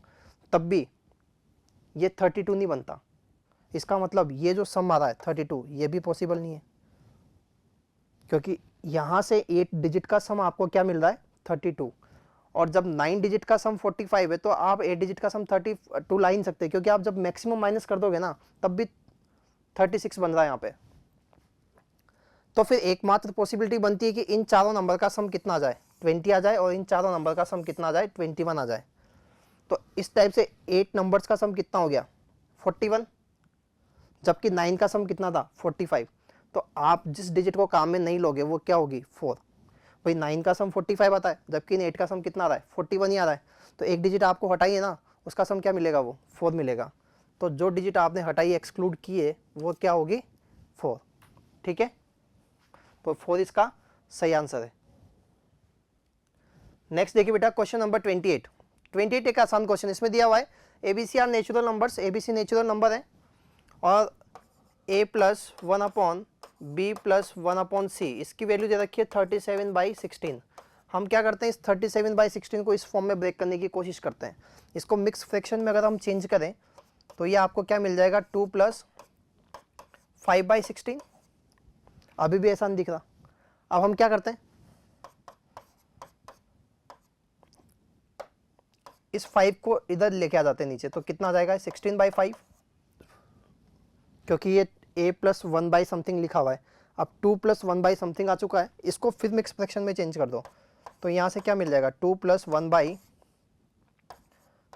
A: तब भी ये 32 नहीं बनता। इसका मतलब ये जो सम आ रहा है 32 ये भी पॉसिबल नहीं है, क्योंकि यहाँ से 8 डिजिट का सम आपको क्या मिल रहा है 32, और जब 9 डिजिट का सम 45 है तो आप 8 डिजिट का सम 32 ला ही नहीं सकते, क्योंकि आप जब मैक्सिमम माइनस कर दोगे ना तब भी 36 बन रहा है यहाँ पे। तो फिर एकमात्र पॉसिबिलिटी बनती है कि इन चारों नंबर का सम कितना आ जाए 20 आ जाए, और इन चारों नंबर का सम कितना आ जाए 21 आ जाए। तो इस टाइप से 8 नंबर्स का सम कितना हो गया 41, जबकि 9 का सम कितना था 45। तो आप जिस डिजिट को काम में नहीं लोगे वो क्या होगी 4। भाई 9 का सम 45 आता है, जबकि इन 8 का सम कितना आ रहा है 41 ही आ रहा है। तो एक डिजिट आपको हटाइए ना, उसका सम क्या मिलेगा वो 4 मिलेगा। तो जो डिजिट आपने हटाई एक्सक्लूड की है वो क्या होगी 4। ठीक है, तो 4 इसका सही आंसर है। नेक्स्ट देखिए बेटा क्वेश्चन नंबर 28 एक आसान क्वेश्चन इसमें दिया हुआ है ABC are natural numbers, ABC natural number है और a plus 1 upon B plus 1 upon C, इसकी वैल्यू दे रखी है 37/16। हम क्या करते हैं इस 37/16 को इस फॉर्म में ब्रेक करने की कोशिश करते हैं। इसको मिक्स फ्रैक्शन में अगर हम चेंज करें तो ये आपको क्या मिल जाएगा 2 प्लस 5/16। अभी भी ऐसा नहीं दिख रहा। अब हम क्या करते हैं इस 5 को इधर लेके आ जाते हैं नीचे, तो कितना आ जाएगा 16/5, क्योंकि ये a प्लस 1 बाई समथिंग लिखा हुआ है, अब 2 प्लस 1 बाई समथिंग आ चुका है, इसको फिर मिक्स फ्रैक्शन में चेंज कर दो, तो यहाँ से क्या मिल जाएगा 2 प्लस 1 बाई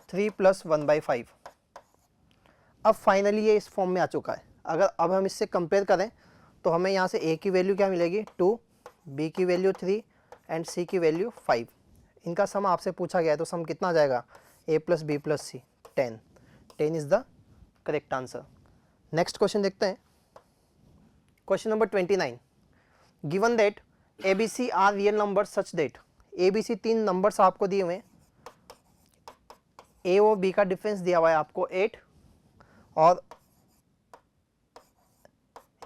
A: 3 प्लस 1 बाई 5। अब फाइनली ये इस फॉर्म में आ चुका है। अगर अब हम इससे कंपेयर करें तो हमें यहाँ से a की वैल्यू क्या मिलेगी 2, b की वैल्यू 3 एंड c की वैल्यू 5। इनका सम आपसे पूछा गया है तो सम कितना आ जाएगा a plus B plus c 10। 10 is the correct answer. Next question देखते हैं, question number 29। Given that a b c are real number such that, a b c 3 numbers आपको दिए हुए हैं, ए और बी का डिफरेंस दिया हुआ है आपको 8 और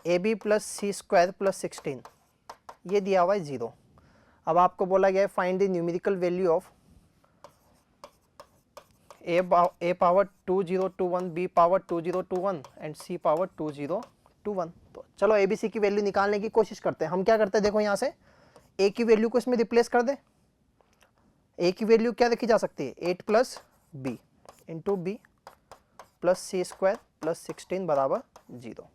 A: a b plus C square plus 16 ये दिया हुआ है 0। अब आपको बोला गया है find the numerical value of a power 2021, b power 2021 and c power 2021। तो चलो ए बी सी की वैल्यू निकालने की कोशिश करते हैं। हम क्या करते हैं, देखो यहाँ से ए की वैल्यू को इसमें रिप्लेस कर दे। ए की वैल्यू क्या लिखी जा सकती है 8 plus B into B plus सी स्क्वायर प्लस 16 बराबर 0।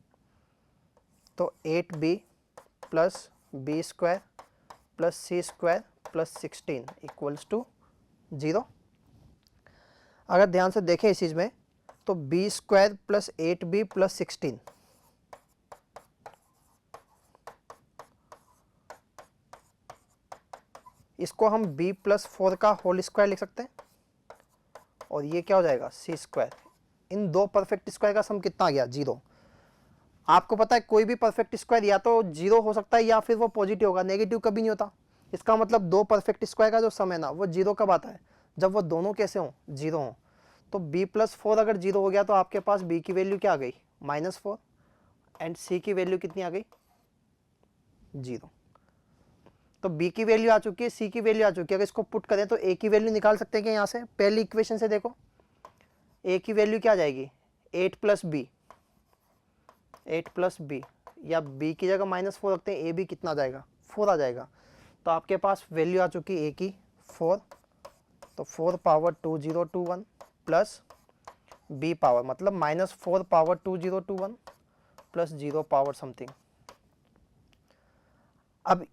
A: तो 8b plus B square plus C square plus 16 equals to 0। अगर ध्यान से देखें इस चीज में तो B square plus 8b plus 16, इसको हम b प्लस 4 का होल स्क्वायर लिख सकते हैं और ये क्या हो जाएगा सी स्क्वायर। इन दो परफेक्ट स्क्वायर का सम कितना आ गया 0। आपको पता है कोई भी परफेक्ट स्क्वायर या तो 0 हो सकता है या फिर वो पॉजिटिव होगा, नेगेटिव कभी नहीं होता। इसका मतलब दो परफेक्ट स्क्वायर का जो सम है ना वो 0 कब आता है, जब वो दोनों कैसे हों 0 हों। तो b प्लस 4 अगर 0 हो गया तो आपके पास b की वैल्यू क्या आ गई -4 एंड c की वैल्यू कितनी आ गई 0। तो b की वैल्यू आ चुकी है, c की वैल्यू आ चुकी है। अगर इसको पुट करें तो a की वैल्यू निकाल सकते हैं क्या यहाँ से, पहली इक्वेशन से देखो a की वैल्यू क्या आ जाएगी 8 प्लस बी, 8 प्लस बी, या b की जगह -4 रखते हैं, a b कितना आ जाएगा 4 आ जाएगा। तो आपके पास वैल्यू आ चुकी है a की 4, तो 4 पावर 2021 प्लस b पावर मतलब -4 पावर 2021 प्लस 0 पावर समथिंग। अब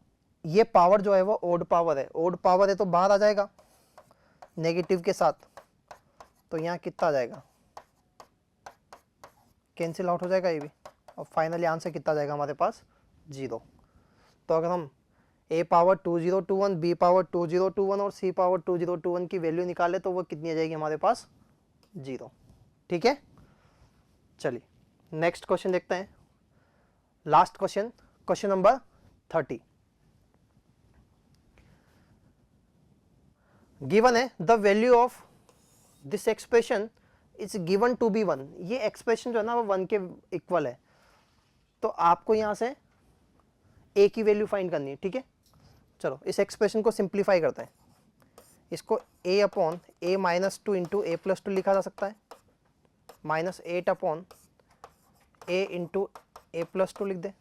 A: ये पावर जो है वो ओड पावर है, ओड पावर है तो बाहर आ जाएगा नेगेटिव के साथ, तो यहाँ कितना आ जाएगा कैंसिल आउट हो जाएगा ये भी, और फाइनली आंसर कितना जाएगा हमारे पास 0। तो अगर हम a पावर 2021, b पावर 2021 और c पावर 2021 की वैल्यू निकाले तो वो कितनी आ जाएगी हमारे पास 0। ठीक है, चलिए नेक्स्ट क्वेश्चन देखते हैं, last question, question number 30। Given है the value of this expression is given to be 1। ये एक्सप्रेशन जो है ना वो 1 के इक्वल है, तो आपको यहां से a की वैल्यू फाइंड करनी है। ठीक है, चलो इस एक्सप्रेशन को सिंप्लीफाई करते हैं। इसको a upon a minus 2 into A plus 2 लिखा जा सकता है, -8 upon a into A plus 2 लिख दे।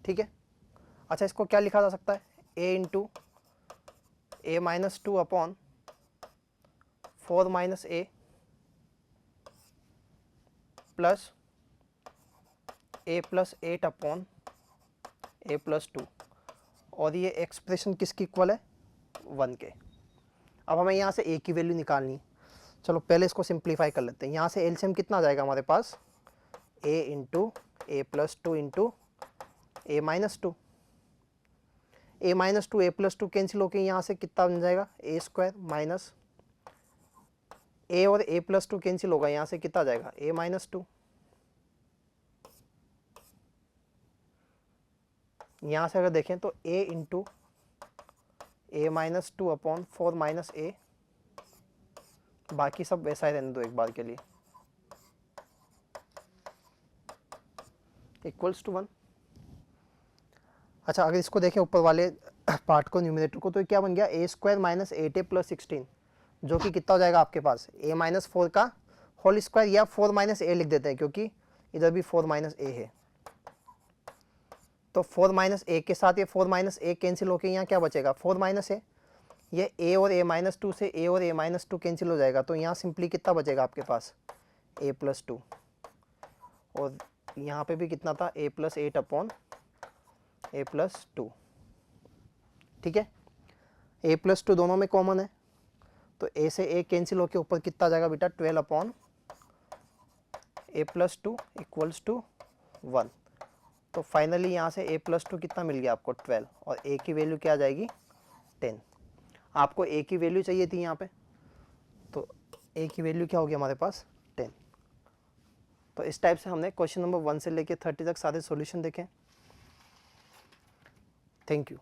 A: ठीक है, अच्छा इसको क्या लिखा जा सकता है a into A minus 2 upon 4 minus a plus a plus 8 upon a plus 2, और ये एक्सप्रेशन किसकी इक्वल है 1 के। अब हमें यहाँ से a की वैल्यू निकालनी है। चलो पहले इसको सिंप्लीफाई कर लेते हैं। यहाँ से एलसीएम कितना आ जाएगा हमारे पास a into A plus 2 into A minus 2, a minus 2 A plus 2 cancel होकर यहाँ से कितना बन जाएगा a स्क्वायर माइनस a और a प्लस 2 कैंसिल होगा, यहाँ से कितना आ जाएगा a माइनस 2। यहाँ से अगर देखें तो a into A minus 2 upon 4 minus a, बाकी सब वैसा ही रहने दो एक बार के लिए, इक्वल्स टू 1। अच्छा अगर इसको देखें ऊपर वाले पार्ट को, न्यूमरेटर को, तो क्या बन गया a square minus 8a plus 16, जो कि कितना हो जाएगा आपके पास a माइनस 4 का होल स्क्वायर, या 4 माइनस a लिख देते हैं क्योंकि इधर भी 4 माइनस a है। तो 4 माइनस a के साथ ये 4 माइनस a कैंसिल होकर यहाँ क्या बचेगा 4 माइनस a, ये a और a माइनस 2 से a और a माइनस 2 कैंसिल हो जाएगा, तो यहाँ सिंपली कितना बचेगा आपके पास a प्लस 2। और यहाँ पे भी कितना था, a + 8 अपॉन a + 2, ठीक है। a + 2 दोनों में कॉमन है, तो a से a कैंसिल होके ऊपर कितना आ जाएगा बेटा, 12 अपॉन a + 2 = 1। तो फाइनली यहाँ से a + 2 कितना मिल गया आपको, 12, और a की वैल्यू क्या आ जाएगी, 10। आपको a की वैल्यू चाहिए थी यहाँ पे, तो a की वैल्यू क्या होगी हमारे पास, 10। तो इस टाइप से हमने क्वेश्चन नंबर 1 से लेके 30 तक सारे सॉल्यूशन देखे। Thank you.